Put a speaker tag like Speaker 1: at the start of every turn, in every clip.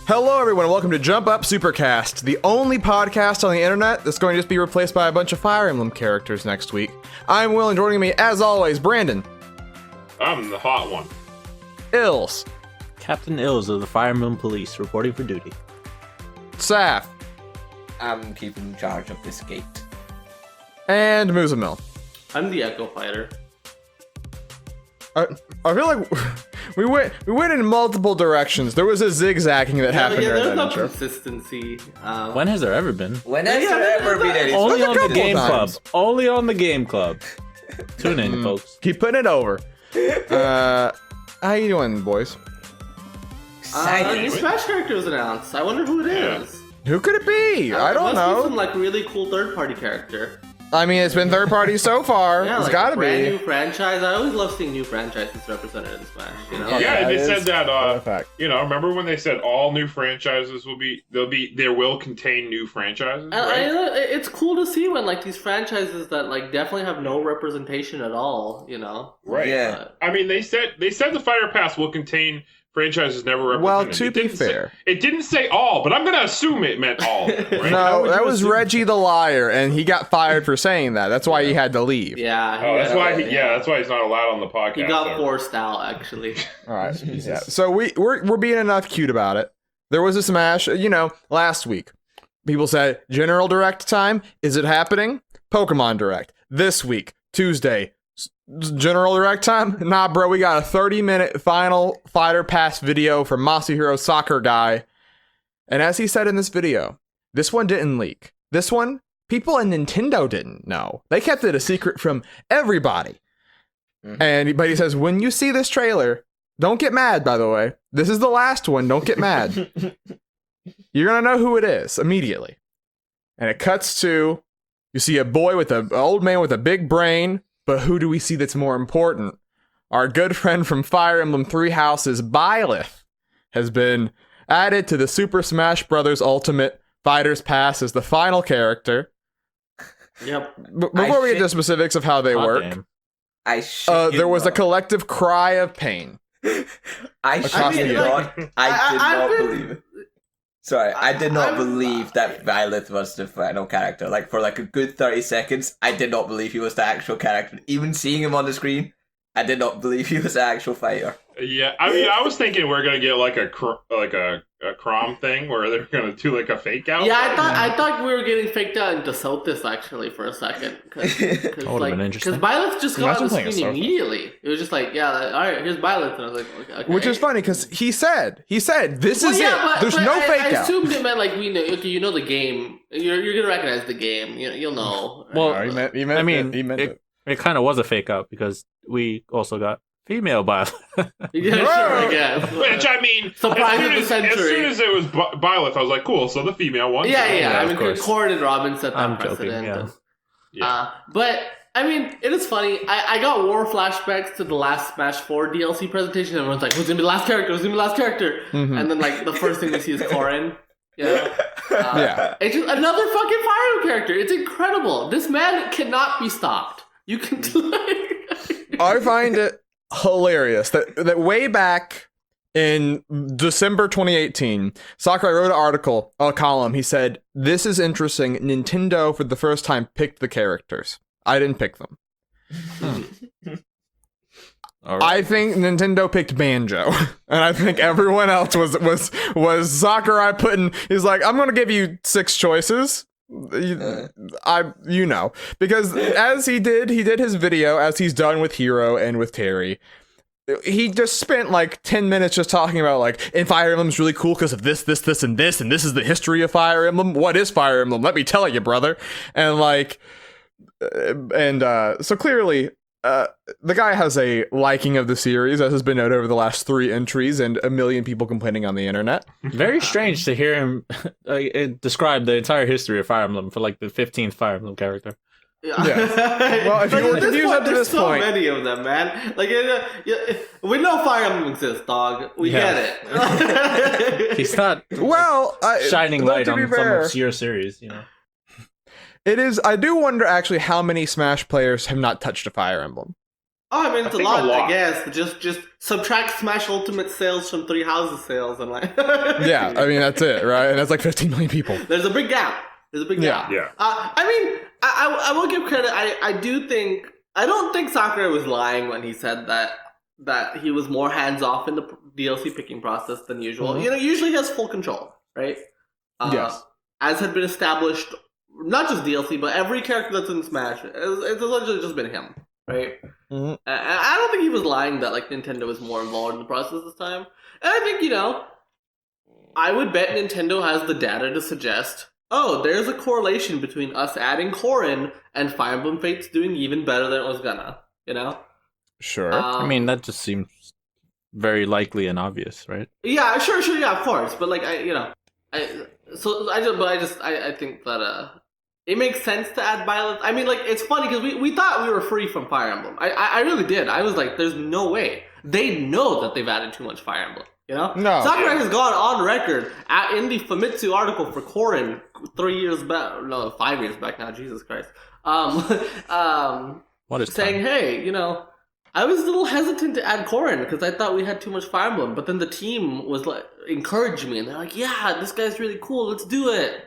Speaker 1: Hello everyone, welcome to Up Supercast, the only podcast on the internet that's going to just be replaced by a bunch of Fire Emblem characters next week. I'm Will, and joining me, as always, Brandon.
Speaker 2: I'm the hot one.
Speaker 1: Ills.
Speaker 3: Captain Ills of the Fire Emblem Police, reporting for duty.
Speaker 1: Saf.
Speaker 4: I'm keeping charge of this gate.
Speaker 1: And Muzamil.
Speaker 5: I'm the Echo Fighter.
Speaker 1: I feel like we went in multiple directions. There was a zigzagging that happened during
Speaker 5: there's
Speaker 1: that
Speaker 5: no
Speaker 1: intro.
Speaker 5: consistency.
Speaker 3: When has there ever been?
Speaker 4: When has there ever been any?
Speaker 3: Only
Speaker 1: a
Speaker 3: on the
Speaker 1: couple
Speaker 3: Game Club.
Speaker 1: times.
Speaker 3: Only on the Game Club. Tune in, folks.
Speaker 1: Keep putting it over. How you doing, boys?
Speaker 5: A new Smash character was announced. I wonder who it is.
Speaker 1: Who could it be? I don't
Speaker 5: It must be
Speaker 1: know.
Speaker 5: some like really cool third-party character.
Speaker 1: I mean, it's been third party so far.
Speaker 5: Yeah,
Speaker 1: It's
Speaker 5: like
Speaker 1: gotta
Speaker 5: a brand
Speaker 1: be.
Speaker 5: new franchise. I always love seeing new franchises represented in Smash. You know?
Speaker 2: Yeah, they said that.
Speaker 1: Fact.
Speaker 2: Remember when they said all new franchises will contain new franchises? Right?
Speaker 5: It's cool to see when like these franchises that like definitely have no representation at all. You know?
Speaker 2: Right.
Speaker 4: Yeah.
Speaker 2: I mean, they said the Fire Pass will contain franchises never represented.
Speaker 1: Well, to
Speaker 2: It
Speaker 1: be
Speaker 2: didn't say-
Speaker 1: fair.
Speaker 2: it didn't say all, but I'm gonna assume it meant all. Right?
Speaker 1: No,
Speaker 2: would
Speaker 1: that
Speaker 2: you
Speaker 1: was
Speaker 2: assume?
Speaker 1: Reggie the liar, and he got fired for saying that. That's why he had to leave.
Speaker 5: Yeah.
Speaker 2: Oh, that's why.
Speaker 5: yeah.
Speaker 2: That's why he's not allowed on the podcast.
Speaker 5: He got
Speaker 2: so.
Speaker 5: forced out actually.
Speaker 1: All right. Yeah. So we're being enough cute about it. There was a Smash, last week. People said General Direct time. Is it happening? Pokemon Direct this week, Tuesday. General Direct time? Nah, bro. We got a 30-minute final Fighter Pass video from Masahiro Soccer Guy, and as he said in this video, this one didn't leak. This one, people in Nintendo didn't know. They kept it a secret from everybody. But he says, when you see this trailer, don't get mad, by the way. This is the last one. Don't get mad. You're going to know who it is immediately. And it cuts to, you see a boy with an old man with a big brain, but who do we see that's more important? Our good friend from Fire Emblem Three Houses, Byleth, has been added to the Super Smash Bros. Ultimate Fighters Pass as the final character.
Speaker 5: Yep.
Speaker 1: Before we get to specifics of how they
Speaker 3: Hot
Speaker 1: work,
Speaker 3: damn.
Speaker 1: there was a collective cry of pain.
Speaker 4: I
Speaker 1: across
Speaker 4: did
Speaker 1: the
Speaker 4: not believe it. Sorry, I did not
Speaker 5: I'm-
Speaker 4: believe that Violet was the final character. Like, for like a good 30 seconds, I did not believe he was the actual character. Even seeing him on the screen, I did not believe he was the actual fighter.
Speaker 2: Yeah, I mean, I was thinking we're gonna get like a Crom thing where they're gonna do like a fake out.
Speaker 5: Yeah, I thought we were getting faked out into Sothis actually for a second.
Speaker 3: That would've been interesting.
Speaker 5: Because Byleth just got on the
Speaker 1: Imagine playing
Speaker 5: screen
Speaker 1: a Sothis.
Speaker 5: immediately. It was just like, yeah, all right, here's Byleth. And I was like, okay.
Speaker 1: Which is funny because he said, this
Speaker 5: Well,
Speaker 1: is
Speaker 5: yeah,
Speaker 1: it. There's no
Speaker 5: I
Speaker 1: fake out.
Speaker 5: assumed it meant like we know. Okay, you know the game. You're gonna recognize the game. You'll know.
Speaker 3: Well,
Speaker 1: he meant
Speaker 3: I mean,
Speaker 1: he meant it.
Speaker 3: it kind of was a fake out because we also got female Byleth.
Speaker 5: Yeah, sure, I guess.
Speaker 2: Which I mean,
Speaker 5: Surprise of the
Speaker 2: as
Speaker 5: century.
Speaker 2: soon as it was Byleth, I was like, cool. So the female one.
Speaker 5: Yeah.
Speaker 3: Yeah,
Speaker 5: I
Speaker 3: of
Speaker 5: mean,
Speaker 3: course.
Speaker 5: Cord and Robin set that
Speaker 3: I'm joking,
Speaker 5: precedent.
Speaker 3: yeah.
Speaker 2: Yeah.
Speaker 5: But I mean, it is funny. I got war flashbacks to the last Smash 4 DLC presentation. Everyone's like, "Who's gonna be the last character? Who's gonna be the last character?"
Speaker 1: Mhm.
Speaker 5: And then like the first thing we see is Corrin. Yeah.
Speaker 1: Yeah.
Speaker 5: It's just another fucking Fire Emblem character. It's incredible. This man cannot be stopped. You can.
Speaker 1: I find it hilarious that way back in December 2018, Sakurai wrote an article, a column. He said, "This is interesting. Nintendo, for the first time, picked the characters. I didn't pick them.
Speaker 3: All right.
Speaker 1: I think Nintendo picked Banjo, and I think everyone else was Sakurai putting. He's like, I'm gonna give you 6 choices. Because as he did his video as he's done with Hero and with Terry. He just spent like 10 minutes just talking about like, and Fire Emblem's really cool because of this, and this is the history of Fire Emblem. What is Fire Emblem? Let me tell you, brother. And like, so clearly, the guy has a liking of the series, as has been noted over the last 3 entries, and a million people complaining on the internet.
Speaker 3: Very strange to hear him describe the entire history of Fire Emblem for like the 15th Fire Emblem character.
Speaker 5: Yeah.
Speaker 1: Well, if you were
Speaker 5: at
Speaker 1: confused
Speaker 5: point,
Speaker 1: up to
Speaker 5: there's
Speaker 1: this point-
Speaker 5: so many of them, man. Like, we know Fire Emblem exists, dog. We
Speaker 3: Yeah.
Speaker 5: get it.
Speaker 3: He's not
Speaker 1: Well,
Speaker 3: shining
Speaker 1: though,
Speaker 3: light
Speaker 1: to
Speaker 3: on
Speaker 1: be
Speaker 3: some
Speaker 1: fair,
Speaker 3: obscure series, you know.
Speaker 1: it is. I do wonder actually how many Smash players have not touched a Fire Emblem.
Speaker 5: Oh, I mean, it's
Speaker 2: I
Speaker 5: a
Speaker 2: think
Speaker 5: lot,
Speaker 2: a lot.
Speaker 5: I guess. But just subtract Smash Ultimate sales from Three Houses sales, and like,
Speaker 1: Yeah, I mean that's it, right? And that's like 15 million people.
Speaker 5: there's a big gap. There's a big gap.
Speaker 2: Yeah.
Speaker 5: I mean, I will give credit. I don't think Sakurai was lying when he said that he was more hands off in the DLC picking process than usual.
Speaker 1: Mhm.
Speaker 5: You know, usually he has full control, right?
Speaker 1: Yes.
Speaker 5: As had been established, not just DLC, but every character that's in Smash, it's essentially just been him, right?
Speaker 1: Mhm.
Speaker 5: I don't think he was lying that like Nintendo was more involved in the process this time. And I think, I would bet Nintendo has the data to suggest, oh, there's a correlation between us adding Corrin and Fire Emblem Fates doing even better than it was gonna,
Speaker 1: Sure.
Speaker 3: I mean, that just seems very likely and obvious, right?
Speaker 5: Yeah, sure, yeah, of course. But like, I think that it makes sense to add Violet. I mean, like, it's funny because we thought we were free from Fire Emblem. I really did. I was like, there's no way. They know that they've added too much Fire Emblem.
Speaker 1: No.
Speaker 5: Sakurai has gone on record in the Famitsu article for Corrin 3 years back, no, 5 years back now. Jesus Christ.
Speaker 3: What is
Speaker 5: Saying,
Speaker 3: time?
Speaker 5: hey, I was a little hesitant to add Corrin because I thought we had too much Fire Emblem, but then the team was like encouraging me, and they're like, "Yeah, this guy's really cool. Let's do it."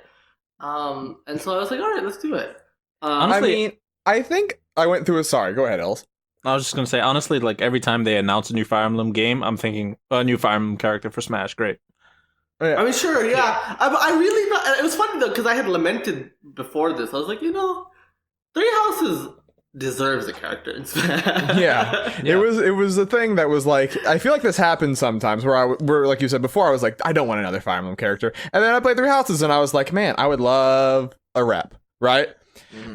Speaker 5: And so I was like, "All right, let's do it."
Speaker 3: Honestly-
Speaker 1: I mean, I think I went through a. Sorry, go ahead, Els.
Speaker 3: I was just gonna say, honestly, like every time they announce a new Fire Emblem game, I'm thinking a new Fire Emblem character for Smash. Great.
Speaker 5: I mean, sure, yeah. I really thought it was funny though because I had lamented before this. I was like, Three Houses deserves a character in Smash.
Speaker 1: Yeah. It was a thing that was like, I feel like this happens sometimes where like you said before, I was like, I don't want another Fire Emblem character, and then I played Three Houses and I was like, man, I would love a rep, right?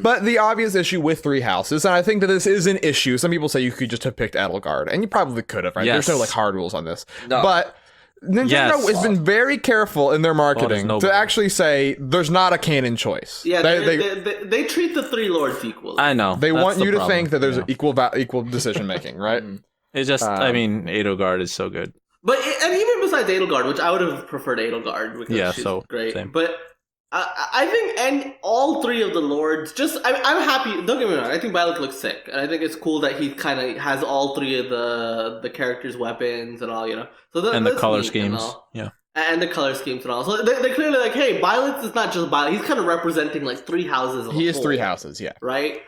Speaker 1: But the obvious issue with Three Houses, and I think that this is an issue. Some people say you could just have picked Edelgard, and you probably could have, right?
Speaker 3: Yes.
Speaker 1: There's no like hard rules on this,
Speaker 4: No.
Speaker 1: but Nintendo
Speaker 3: Yes.
Speaker 1: has been very careful in their marketing
Speaker 3: no
Speaker 1: to
Speaker 3: way.
Speaker 1: actually say there's not a canon choice.
Speaker 5: Yeah,
Speaker 1: they
Speaker 5: they treat the Three Lords equally.
Speaker 3: I know.
Speaker 1: they
Speaker 3: that's
Speaker 1: want
Speaker 3: the
Speaker 1: you to
Speaker 3: problem,
Speaker 1: think that there's
Speaker 3: yeah.
Speaker 1: equal decision making, right?
Speaker 3: It's just, I
Speaker 1: Um,
Speaker 3: mean, Edelgard is so good.
Speaker 5: But and even besides Edelgard, which I would have preferred Edelgard because
Speaker 3: Yeah,
Speaker 5: she's
Speaker 3: so,
Speaker 5: great.
Speaker 3: same.
Speaker 5: But I think and all three of the lords, I'm happy. Don't get me wrong. I think Violet looks sick, and I think it's cool that he kind of has all three of the characters' weapons and all. So
Speaker 3: And the
Speaker 5: that's
Speaker 3: color
Speaker 5: neat and
Speaker 3: schemes.
Speaker 5: all.
Speaker 3: Yeah.
Speaker 5: And the color schemes and all. So they're clearly like, hey, Violet is not just Violet. He's kind of representing like Three Houses. As a
Speaker 1: He is
Speaker 5: whole,
Speaker 1: Three Houses, yeah.
Speaker 5: right?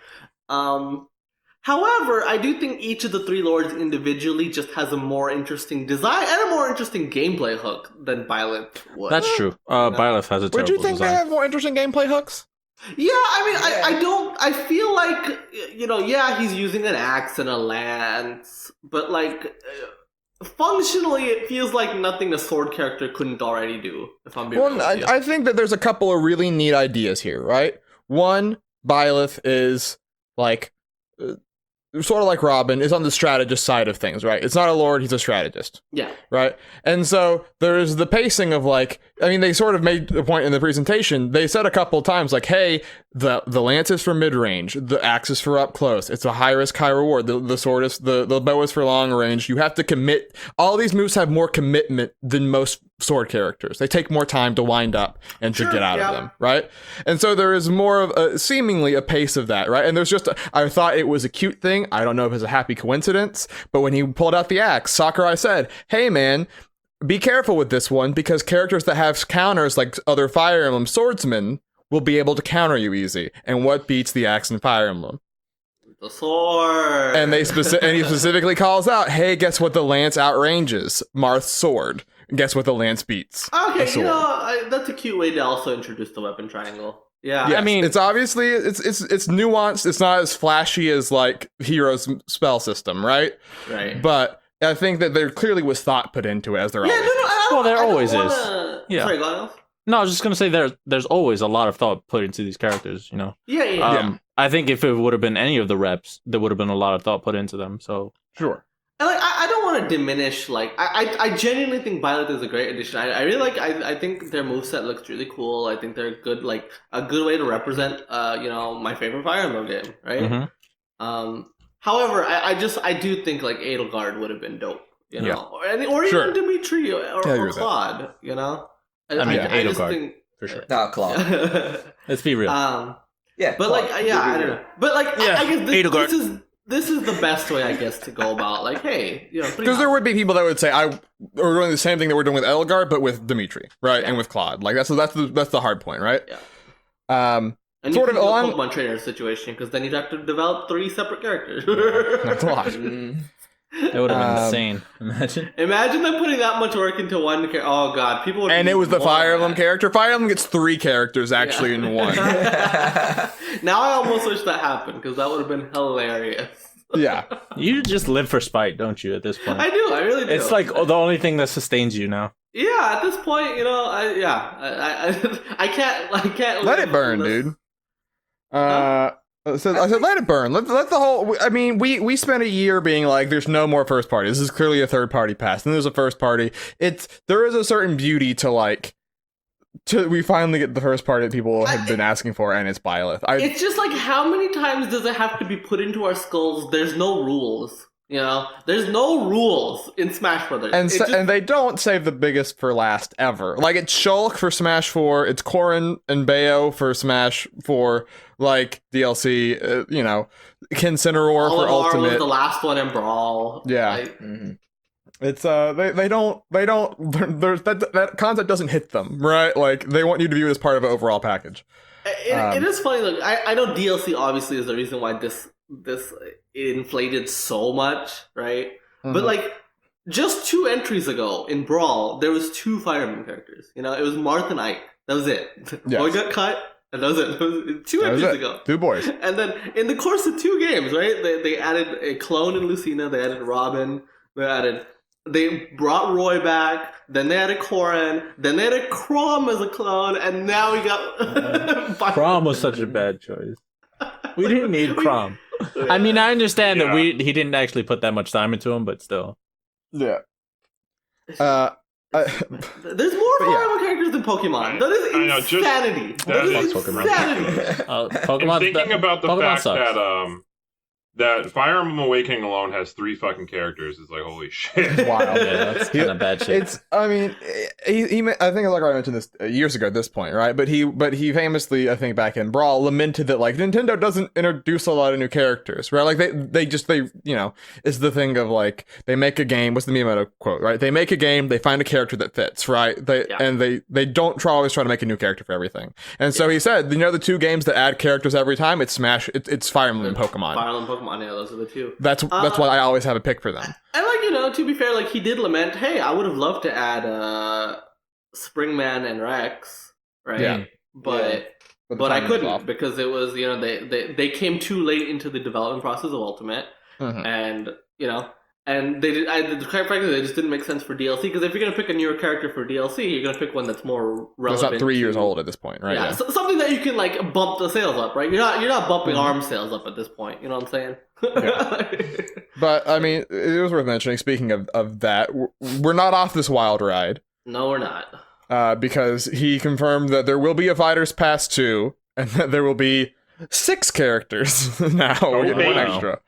Speaker 5: However, I do think each of the three lords individually just has a more interesting design and a more interesting gameplay hook than Violet would.
Speaker 3: That's true. Byleth has a terrible
Speaker 1: Would you think
Speaker 3: design.
Speaker 1: they have more interesting gameplay hooks?
Speaker 5: Yeah, I mean, I don't. I feel like yeah, he's using an axe and a lance, but like functionally, it feels like nothing a sword character couldn't already do. If I'm being
Speaker 1: Well,
Speaker 5: honest with you.
Speaker 1: I think that there's a couple of really neat ideas here, right? One, Byleth is like sort of like Robin, is on the strategist side of things, right? It's not a lord, he's a strategist,
Speaker 5: Yeah.
Speaker 1: right? And so there's the pacing of like, I mean, they sort of made a point in the presentation. They said a couple of times like, hey, the lance is for mid-range, the axe is for up close. It's a high risk, high reward. The sword is, the bow is for long range. You have to commit. All these moves have more commitment than most sword characters. They take more time to wind up and to
Speaker 5: Sure,
Speaker 1: get out
Speaker 5: yeah.
Speaker 1: of them, right? And so there is more of a, seemingly a pace of that, right? And there's just, I thought it was a cute thing. I don't know if it's a happy coincidence, but when he pulled out the axe, Sakurai said, hey man, be careful with this one because characters that have counters like other Fire Emblem swordsmen will be able to counter you easy. And what beats the axe in Fire Emblem?
Speaker 5: The sword.
Speaker 1: And and he specifically calls out, hey, guess what the lance outranges? Marth's sword. Guess what the lance beats?
Speaker 5: Okay,
Speaker 1: The sword.
Speaker 5: that's a cute way to also introduce the weapon triangle. Yeah.
Speaker 1: Yes,
Speaker 3: I mean-
Speaker 1: it's obviously it's nuanced. It's not as flashy as like Hero's spell system, right?
Speaker 5: Right.
Speaker 1: But I think that there clearly was thought put into it, as there
Speaker 5: Yeah, no,
Speaker 1: always.
Speaker 5: I
Speaker 3: Well, there
Speaker 5: I don't
Speaker 3: always is.
Speaker 5: wanna...
Speaker 3: Yeah.
Speaker 5: Sorry, go on.
Speaker 3: No, I was just gonna say there's always a lot of thought put into these characters, you know.
Speaker 5: Yeah.
Speaker 3: I think if it would have been any of the reps, there would have been a lot of thought put into them. So
Speaker 1: Sure.
Speaker 5: And like, I don't want to diminish. Like, I genuinely think Violet is a great addition. I really like. I think their moveset looks really cool. I think they're good. Like a good way to represent. My favorite Fire Emblem game. Right.
Speaker 3: Mhm.
Speaker 5: However, I do think like Edelgard would have been dope. You know,
Speaker 1: Yeah.
Speaker 5: or
Speaker 1: Sure.
Speaker 5: even Dimitri or
Speaker 1: I agree with that.
Speaker 5: Claude. You know.
Speaker 3: I mean,
Speaker 5: I just
Speaker 3: Edelgard.
Speaker 5: think
Speaker 1: For sure.
Speaker 4: No, Claude.
Speaker 3: let's be real.
Speaker 4: Yeah,
Speaker 5: but
Speaker 4: Claude.
Speaker 5: like, yeah, I don't know. But like,
Speaker 3: Yeah,
Speaker 5: I guess
Speaker 3: Edelgard.
Speaker 5: this is this is the best way, I guess, to go about, like, hey, you know,
Speaker 1: Because there would be people that would say, we're doing the same thing that we're doing with Elgar, but with Dimitri, right? And with Claude. Like, that's the hard point, right?
Speaker 5: Yeah. And
Speaker 1: Sort
Speaker 5: you
Speaker 1: of
Speaker 5: do a
Speaker 1: on...
Speaker 5: Pokemon trainer situation, because then you'd have to develop 3 separate characters.
Speaker 1: That's a lot.
Speaker 3: That would have been insane.
Speaker 5: Imagine them putting that much work into one character. Oh god, people would.
Speaker 1: And it was the Fire Emblem character. Fire Emblem gets 3 characters actually in one.
Speaker 5: Now I almost wish that happened, because that would have been hilarious.
Speaker 1: Yeah.
Speaker 3: You just live for spite, don't you, at this point?
Speaker 5: I do, I really do.
Speaker 3: It's like the only thing that sustains you now.
Speaker 5: Yeah, at this point, you know, I can't
Speaker 1: Let it burn, dude. I said, let it burn. Let the whole. I mean, we spent a year being like, there's no more first party. This is clearly a third party pass. And there's a first party. There is a certain beauty to like. We finally get the first party that people have been asking for, and it's Byleth.
Speaker 5: It's just like, how many times does it have to be put into our skulls? There's no rules. You know, there's no rules in Smash Brothers,
Speaker 1: and they don't save the biggest for last ever. Like, it's Shulk for Smash 4, it's Corrin and Bayo for Smash 4, like DLC. You know, Kincineroar for Ultimate.
Speaker 5: Was the last one in Brawl.
Speaker 1: Yeah, it's they don't. There's that concept doesn't hit them, right? Like, they want you to view it as part of an overall package.
Speaker 5: It is funny. Look, I know DLC obviously is the reason why this inflated so much, right? But like, just 2 entries ago in Brawl, there was 2 Fire Emblem characters. You know, it was Marth and Ike. That was it.
Speaker 1: Yes.
Speaker 5: Boy got cut, and that was it. It was 2 entries ago.
Speaker 1: 2 boys.
Speaker 5: And then in the course of 2 games, right? They added a clone in Lucina. They added Robin. They brought Roy back. Then they added Corrin. Then they added Chrom as a clone, and now we got.
Speaker 3: Chrom was such a bad choice. We didn't need Chrom. I mean, I understand that he didn't actually put that much time into him, but still.
Speaker 1: Yeah.
Speaker 5: There's more Fire Emblem characters than Pokemon. That is insanity. That is insanity.
Speaker 3: Pokemon.
Speaker 2: Thinking about the
Speaker 3: Pokemon
Speaker 2: fact
Speaker 3: sucks.
Speaker 2: that Fire Emblem Awakening alone has 3 fucking characters is like, holy shit.
Speaker 1: Wow.
Speaker 3: Yeah, that's kind of bad shit.
Speaker 1: It's. I mean, he I think like I mentioned this years ago at this point, right? But he famously, I think back in Brawl, lamented that like Nintendo doesn't introduce a lot of new characters, right? Like they you know, it's the thing of like, they make a game. What's the Miyamoto quote, right? They make a game, they find a character that fits, right? And they don't always try to make a new character for everything. And so he said, you know, the 2 games that add characters every time, it's Smash, it's Fire Emblem and Pokemon.
Speaker 5: Fire Emblem Pokemon. Yeah, those are the 2.
Speaker 1: That's why I always have a pick for them.
Speaker 5: And like, you know, to be fair, like, he did lament, hey, I would have loved to add Springman and Rex, right?
Speaker 1: Yeah.
Speaker 5: But I couldn't, because it was, you know, they came too late into the development process of Ultimate, and you know, and they did. Quite frankly, they just didn't make sense for DLC, because if you're gonna pick a newer character for DLC, you're gonna pick one that's more relevant.
Speaker 1: It's not 3 years old at this point, right?
Speaker 5: Yeah, so, something that you can like bump the sales up, right? You're not bumping ARM sales up at this point. You know what I'm saying?
Speaker 1: Yeah. But I mean, it was worth mentioning. Speaking of that, we're not off this wild ride.
Speaker 5: No, we're not.
Speaker 1: Because he confirmed that there will be a Fighters Pass 2, and that there will be 6 characters now. We're getting 1 extra.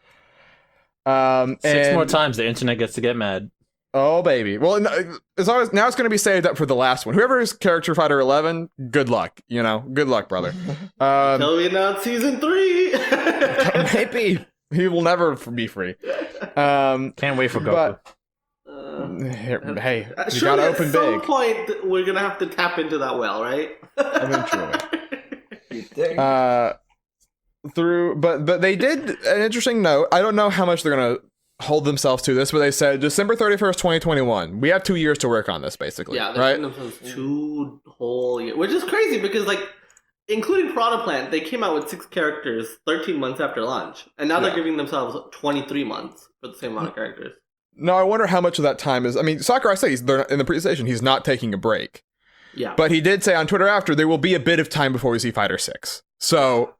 Speaker 3: 6 more times the internet gets to get mad.
Speaker 1: Oh baby! Well, as always, now it's going to be saved up for the last one. Whoever is Character Fighter 11, good luck. You know, good luck, brother.
Speaker 5: Until we announce season 3.
Speaker 1: Maybe he will never be free.
Speaker 3: Can't wait for Goku.
Speaker 1: Hey, you gotta open big.
Speaker 5: At some point, we're gonna have to tap into that well, right?
Speaker 1: Eventually. But they did an interesting note. I don't know how much they're gonna hold themselves to this, but they said December 31st, 2021. We have 2 years to work on this, basically.
Speaker 5: Yeah, they're
Speaker 1: right?
Speaker 5: giving themselves 2 whole years, which is crazy because, like, including Piranha Plant, they came out with 6 characters 13 months after launch, and now they're giving themselves 23 months for the same amount of characters.
Speaker 1: No, I wonder how much of that time is. I mean, Sakurai says they're in the presentation, he's not taking a break.
Speaker 5: Yeah,
Speaker 1: but he did say on Twitter after there will be a bit of time before we see Fighter 6. So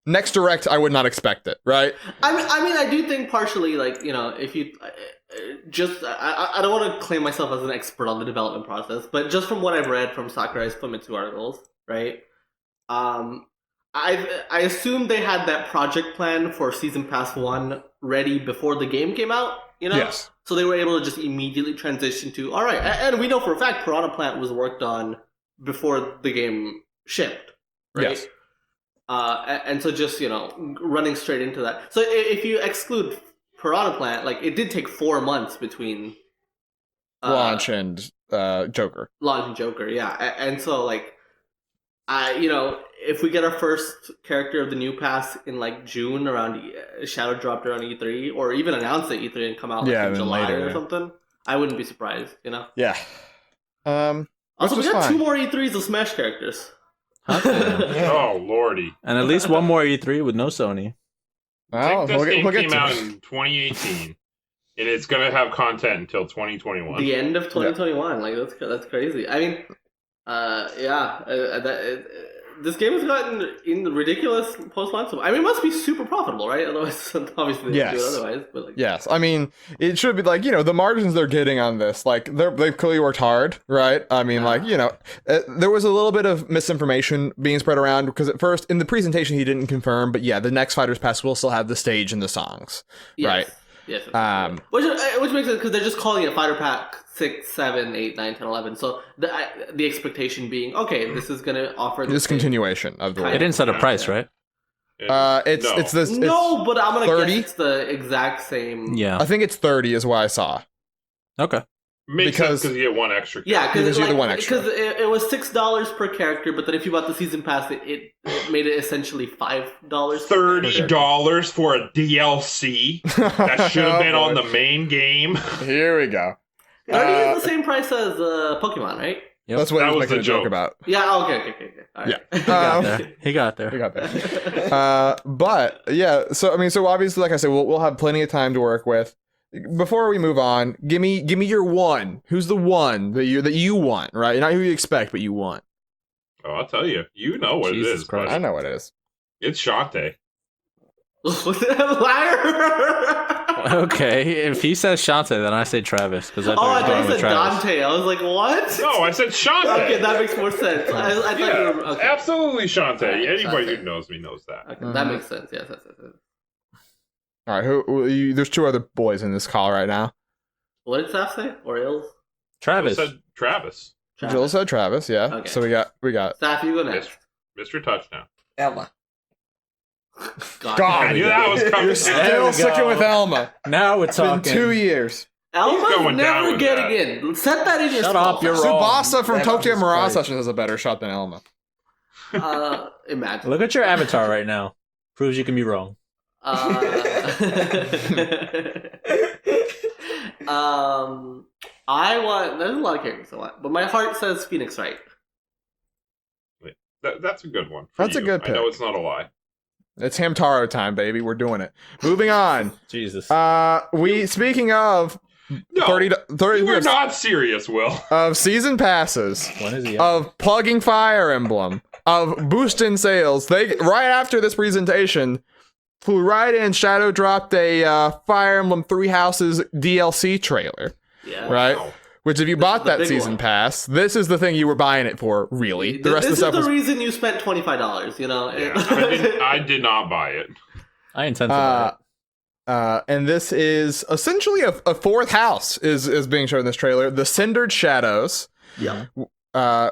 Speaker 1: next Direct, I would not expect it, right?
Speaker 5: I mean, I do think partially, like, you know, if you I don't want to claim myself as an expert on the development process, but just from what I've read from Sakurai's Famitsu articles, right? I assume they had that project plan for Season Pass 1 ready before the game came out, you know?
Speaker 1: Yes.
Speaker 5: So they were able to just immediately transition to, all right, and we know for a fact Piranha Plant was worked on before the game shipped, right?
Speaker 1: Yes.
Speaker 5: And so just running straight into that. So if you exclude Piranha Plant, like it did take 4 months between
Speaker 1: Launch and Joker.
Speaker 5: Launch and Joker, yeah. And so like, if we get our first character of the new pass in like June around Shadow dropped around E3, or even announced at E3 and come out in July later, or something, I wouldn't be surprised.
Speaker 1: Yeah.
Speaker 5: Also, we got 2 more E3s of Smash characters.
Speaker 2: Oh lordy!
Speaker 3: And at least one more E3 with no Sony.
Speaker 2: I think this game came out in 2018, and it's gonna have content until 2021.
Speaker 5: The end of 2021, like that's crazy. I mean, this game has gotten in ridiculous post-launch. I mean, it must be super profitable, right? Otherwise, obviously, they would do it otherwise. But like,
Speaker 1: yes, I mean, it should be like the margins they're getting on this. Like they've clearly worked hard, right? I mean, there was a little bit of misinformation being spread around because at first in the presentation he didn't confirm, but the next Fighters Pass will still have the stage and the songs, right?
Speaker 5: Yes. Which makes sense because they're just calling it Fighter Pack 6, 7, 8, 9, 10, 11. So the expectation being, okay, this is going to offer
Speaker 1: this continuation of the.
Speaker 3: They didn't set a price, right?
Speaker 1: It's this.
Speaker 5: No, but I'm gonna
Speaker 1: 30?
Speaker 5: guess it's the exact same.
Speaker 3: Yeah,
Speaker 1: I think it's 30 is what I saw.
Speaker 3: Okay.
Speaker 2: Makes sense because you get one extra.
Speaker 5: Yeah, because
Speaker 1: you get the one extra.
Speaker 5: Because it was $6 per character, but then if you bought the season pass, it made it essentially $5.
Speaker 2: $30 for a DLC that should have been on the main game.
Speaker 1: Here we go.
Speaker 5: 30 is the same price as Pokemon, right?
Speaker 3: Yep.
Speaker 1: That's what
Speaker 2: that
Speaker 1: I was
Speaker 2: was
Speaker 1: making
Speaker 2: the
Speaker 1: a joke
Speaker 2: joke
Speaker 1: about.
Speaker 5: Yeah. Okay. All right.
Speaker 1: Yeah.
Speaker 3: He got there.
Speaker 1: But yeah, so obviously, like I said, we'll have plenty of time to work with. Before we move on, give me your one. Who's the one that you want, right? Not who you expect, but you want.
Speaker 2: Oh, I'll tell you. You know what
Speaker 3: Jesus
Speaker 2: it is.
Speaker 3: Christ.
Speaker 1: I know what it is.
Speaker 2: It's Shantae.
Speaker 5: Liar.
Speaker 3: Okay, if he says Shantae, then I say Travis because I
Speaker 5: I
Speaker 3: thought he was
Speaker 5: thought
Speaker 3: going
Speaker 5: you
Speaker 3: with
Speaker 5: said
Speaker 3: Travis.
Speaker 5: Dante. I was like, what?
Speaker 2: No, I said Shantae.
Speaker 5: Okay, that makes more sense. I thought you were okay.
Speaker 2: Absolutely Shantae.
Speaker 5: Right,
Speaker 2: Anybody
Speaker 5: Shantae.
Speaker 2: who knows me knows that.
Speaker 5: Okay, that makes sense. Yes.
Speaker 1: All right, there's 2 other boys in this call right now.
Speaker 5: What did Saf say? Or Ills?
Speaker 3: Travis.
Speaker 2: I said Travis.
Speaker 1: Jill said Travis, yeah.
Speaker 5: Okay.
Speaker 1: So we got.
Speaker 5: Saf, you go next.
Speaker 2: Mr. Touchdown.
Speaker 4: Elma.
Speaker 1: God,
Speaker 2: I knew that was coming.
Speaker 1: You're still sticking with Elma.
Speaker 3: Now we're
Speaker 1: It's been
Speaker 3: talking.
Speaker 1: 2 years.
Speaker 5: Elma's
Speaker 2: going down
Speaker 5: never
Speaker 2: with
Speaker 5: getting in. Set that in your
Speaker 3: Shut
Speaker 5: skull.
Speaker 3: up, you're wrong.
Speaker 1: Tsubasa from
Speaker 4: That
Speaker 1: Tokyo
Speaker 4: was
Speaker 1: Mirage
Speaker 4: great.
Speaker 1: Sessions has a better shot than Elma.
Speaker 5: Imagine.
Speaker 3: Look at your avatar right now. Proves you can be wrong.
Speaker 5: I want. There's a lot of characters I want, but my heart says Phoenix Wright.
Speaker 2: That's a good one.
Speaker 1: That's a good
Speaker 2: I know
Speaker 1: pick.
Speaker 2: it's not a lie.
Speaker 1: It's Hamtaro time, baby. We're doing it. Moving on.
Speaker 3: Jesus.
Speaker 1: Speaking of
Speaker 2: No,
Speaker 1: 30
Speaker 2: you are not serious, Will.
Speaker 1: of season passes,
Speaker 3: When is he?
Speaker 1: of plugging Fire Emblem, of boosting sales. They right after this presentation flew right in. Shadow dropped a Fire Emblem Three Houses DLC trailer,
Speaker 5: Yeah.
Speaker 1: right?
Speaker 2: Wow.
Speaker 1: Which if you
Speaker 5: This
Speaker 1: bought
Speaker 5: is the
Speaker 1: that
Speaker 5: big
Speaker 1: season
Speaker 5: one.
Speaker 1: pass, this is the thing you were buying it for, really. The rest
Speaker 5: this
Speaker 1: of the stuff
Speaker 5: is
Speaker 1: was
Speaker 5: the reason you spent $25. You know.
Speaker 2: Yeah, I did not buy it.
Speaker 3: I intend to buy it.
Speaker 1: and this is essentially a 4th house is being shown in this trailer. The Cindered Shadows,
Speaker 5: Yeah.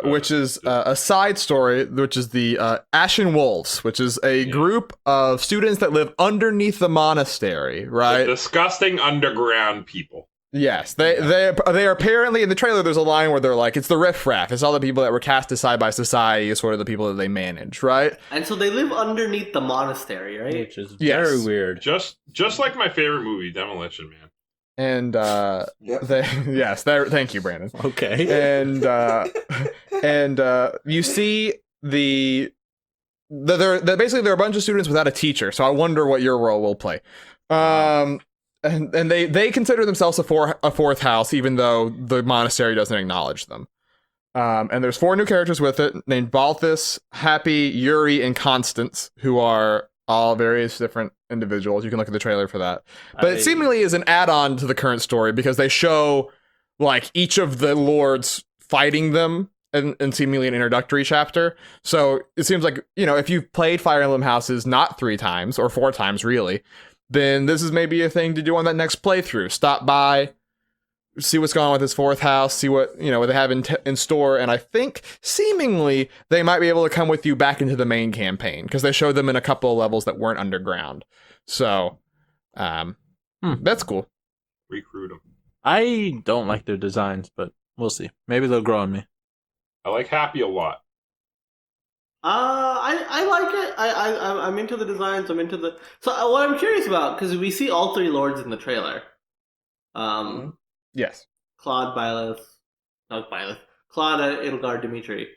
Speaker 1: which is a side story, which is the Ashen Wolves, which is a group of students that live underneath the monastery, right?
Speaker 2: Disgusting underground people.
Speaker 1: Yes, they are apparently in the trailer. There's a line where they're like, it's the riffraff. It's all the people that were cast aside by society, sort of the people that they manage, right?
Speaker 5: And so they live underneath the monastery, right?
Speaker 3: Which is
Speaker 1: Yes.
Speaker 3: very weird.
Speaker 2: Just like my favorite movie, Demolition Man.
Speaker 1: And
Speaker 4: Yep.
Speaker 1: thank you, Brandon.
Speaker 3: Okay.
Speaker 1: And you see basically they're a bunch of students without a teacher. So I wonder what your role will play. And they consider themselves a 4th house, even though the monastery doesn't acknowledge them. And there's 4 new characters with it, named Balthus, Happy, Yuri, and Constance, who are all various different individuals. You can look at the trailer for that. But it seemingly is an add-on to the current story because they show like each of the lords fighting them in seemingly an introductory chapter. So it seems like, if you've played Fire Emblem Houses not 3 times or 4 times really, then this is maybe a thing to do on that next playthrough. Stop by, see what's going on with his fourth house, see what what they have in store, and I think seemingly they might be able to come with you back into the main campaign because they showed them in a couple of levels that weren't underground. So, that's cool.
Speaker 2: Recruit them.
Speaker 3: I don't like their designs, but we'll see. Maybe they'll grow on me.
Speaker 2: I like Happy a lot.
Speaker 5: I like it. I'm into the designs. I'm into the. So what I'm curious about, because we see all three lords in the trailer.
Speaker 1: Yes.
Speaker 5: Claude, not Byleth. Claude, Ilgar, Dimitri.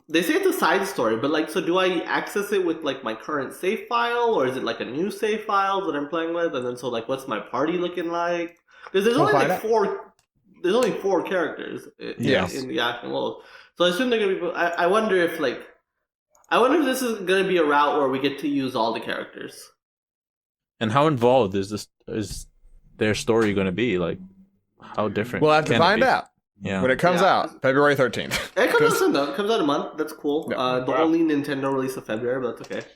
Speaker 5: They say it's a side story, but like, so do I access it with like my current save file, or is it like a new save file that I'm playing with? And then so like, what's my party looking like? Because there's only like four. There's only 4 characters in the action world. So I assume they're gonna be. I wonder if this is gonna be a route where we get to use all the characters.
Speaker 3: And how involved is their story going to be? Like, how different?
Speaker 1: We'll have to find out.
Speaker 3: Yeah.
Speaker 1: When it comes out, February 13th.
Speaker 5: It comes out soon though. It comes out a month. That's cool.
Speaker 1: Yeah.
Speaker 5: The only Nintendo release of February, but that's okay.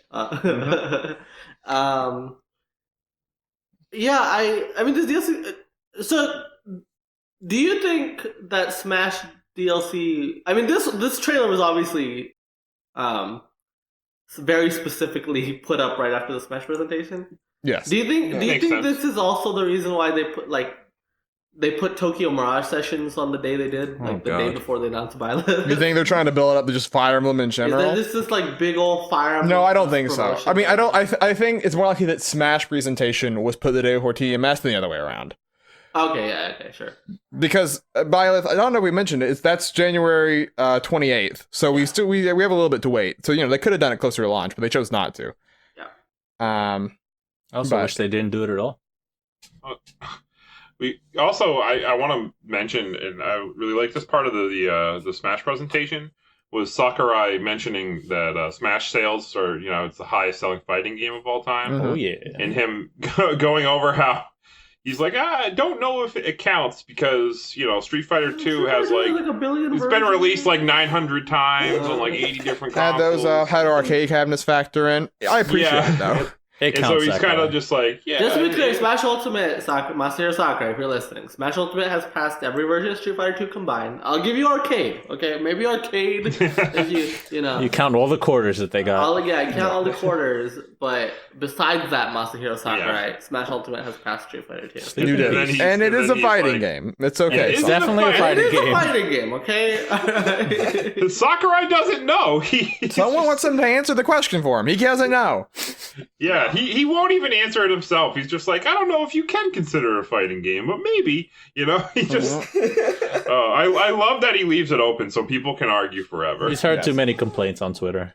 Speaker 5: Yeah, I mean this DLC. So, do you think that Smash DLC? I mean this trailer was obviously, very specifically put up right after the Smash presentation.
Speaker 1: Yes.
Speaker 5: Do you think
Speaker 2: sense.
Speaker 5: this is also the reason why they put Tokyo Mirage Sessions on the day they did, like the day before they announced Byleth?
Speaker 1: You think they're trying to build it up to just Fire Emblem in general?
Speaker 5: Is this like big old Fire Emblem?
Speaker 1: No, I don't think so.
Speaker 5: promotion?
Speaker 1: I mean, I think it's more likely that Smash presentation was put the day before TMS than the other way around.
Speaker 5: Okay, yeah, okay, sure.
Speaker 1: Because Byleth, I don't know if we mentioned it. That's January 28th, so we have a little bit to wait. So they could have done it closer to launch, but they chose not to.
Speaker 5: Yeah.
Speaker 3: I also wish they didn't do it at all.
Speaker 2: We also, I want to mention, and I really like this part of the Smash presentation, was Sakurai mentioning that Smash sales are, it's the highest selling fighting game of all time.
Speaker 1: Mm-hmm.
Speaker 3: Oh yeah.
Speaker 2: And him going over how he's like, I don't know if it counts because, Street Fighter 2 has like
Speaker 5: a billion
Speaker 2: it's been released like 900 times on like 80 different consoles.
Speaker 1: How do arcade cabinets factor in? I appreciate it though.
Speaker 3: It
Speaker 2: And
Speaker 3: counts.
Speaker 2: so he's kind of just like, yeah.
Speaker 5: Just to be clear, Smash Ultimate, Masahiro Sakurai, if you're listening, Smash Ultimate has passed every version of Street Fighter 2 combined. I'll give you arcade, okay? Maybe arcade if
Speaker 3: You count all the quarters that they got.
Speaker 5: I count all the quarters, but besides that, Masahiro Sakurai, Smash Ultimate has passed Street Fighter 2.
Speaker 1: You did. And it is a fighting game. It's okay.
Speaker 3: It's definitely a fighting game.
Speaker 5: It is a fighting game, okay?
Speaker 2: Sakurai doesn't know.
Speaker 1: Someone wants him to answer the question for him. He doesn't know.
Speaker 2: Yeah, he won't even answer it himself. He's just like, I don't know if you can consider it a fighting game, but maybe, he just... I love that he leaves it open so people can argue forever.
Speaker 3: He's heard too many complaints on Twitter.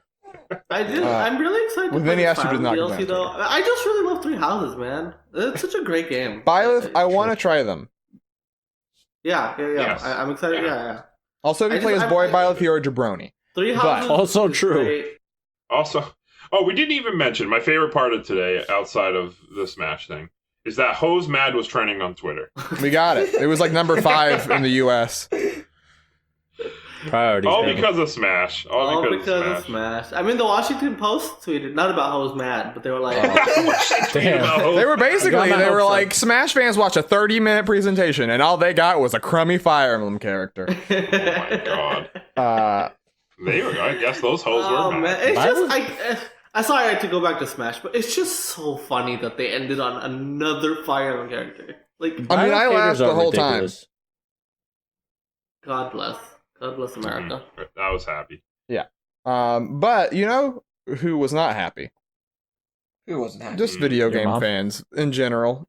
Speaker 5: I'm really excited
Speaker 1: Well,
Speaker 5: to
Speaker 1: then
Speaker 5: play
Speaker 1: he
Speaker 5: this
Speaker 1: asked you to
Speaker 5: Fire
Speaker 1: not
Speaker 5: Emblem DLC, though. I just really love Three Houses, man. It's such a great game.
Speaker 1: Byleth, I want to try them.
Speaker 5: Yeah.
Speaker 2: Yes.
Speaker 5: I'm excited. Yeah.
Speaker 1: Also, if you play as boy Byleth, you're a jabroni.
Speaker 5: Three Houses.
Speaker 3: Also
Speaker 5: is
Speaker 3: true.
Speaker 5: great.
Speaker 2: Also, we didn't even mention my favorite part of today, outside of the Smash thing, is that Hose Mad was trending on Twitter.
Speaker 1: We got it. It was like number 5 in the U.S.
Speaker 3: Priorities.
Speaker 2: All
Speaker 3: baby.
Speaker 2: because of Smash. All because of Smash.
Speaker 5: I mean, the Washington Post tweeted not about Hose Mad, but they were like,
Speaker 3: Damn.
Speaker 1: They were basically,
Speaker 3: I got my hopes
Speaker 1: like,
Speaker 3: up.
Speaker 1: Smash fans watch a 30-minute presentation, and all they got was a crummy Fire Emblem character.
Speaker 2: Oh my god. I guess those hoes
Speaker 5: "Oh
Speaker 2: were
Speaker 5: man,
Speaker 2: mad.
Speaker 5: it's just I'm sorry I had to go back to Smash, but it's just so funny that they ended on another Fire Emblem character. Like,
Speaker 1: I mean, I laughed the whole
Speaker 3: ridiculous.
Speaker 5: God bless America.
Speaker 2: I was happy.
Speaker 1: But who was not happy?
Speaker 4: Who wasn't happy?
Speaker 1: Just video
Speaker 3: Your
Speaker 1: game
Speaker 3: mom?
Speaker 1: fans in general,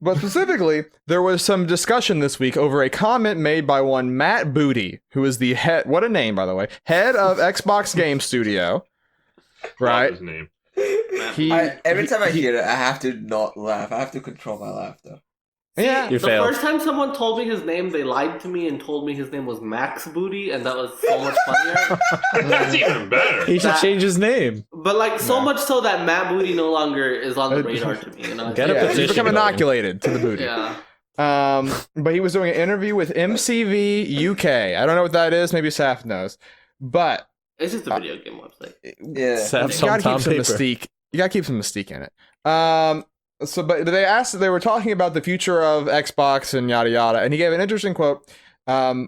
Speaker 1: But specifically, there was some discussion this week over a comment made by one Matt Booty, who is the head, what a name, by the way, head of Xbox Game Studio. Right?
Speaker 2: His name.
Speaker 4: Every time I hear it, I have to not laugh. I have to control my laughter.
Speaker 1: Yeah.
Speaker 3: You
Speaker 5: The
Speaker 3: failed.
Speaker 5: first time someone told me his name, they lied to me and told me his name was Max Booty, and that was so much funnier.
Speaker 2: That's even better.
Speaker 3: He should
Speaker 5: That-
Speaker 3: change his name.
Speaker 5: But like so much so that Matt Booty no longer is on the radar to me.
Speaker 3: Get a
Speaker 1: Yeah, he's
Speaker 3: petition
Speaker 1: become
Speaker 3: going.
Speaker 1: inoculated to the booty.
Speaker 5: Yeah.
Speaker 1: But he was doing an interview with MCV UK. I don't know what that is. Maybe Saf knows. But
Speaker 5: It's just a video game website.
Speaker 4: Yeah.
Speaker 3: Have
Speaker 1: you
Speaker 3: some
Speaker 1: gotta
Speaker 3: Tom
Speaker 1: keep some
Speaker 3: paper.
Speaker 1: mystique. You gotta keep some mystique in it. but they were talking about the future of Xbox and yada yada, and he gave an interesting quote,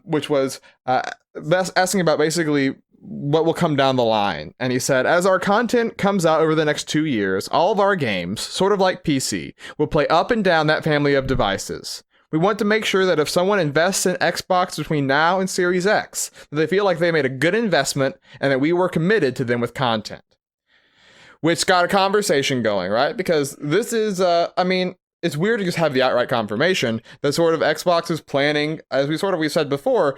Speaker 1: which was asking about basically what will come down the line. And he said, as our content comes out over the next 2 years, all of our games, sort of like PC, will play up and down that family of devices. We want to make sure that if someone invests in Xbox between now and Series X, that they feel like they made a good investment and that we were committed to them with content. Which got a conversation going, right? Because this is, it's weird to just have the outright confirmation that sort of Xbox is planning, as we said before,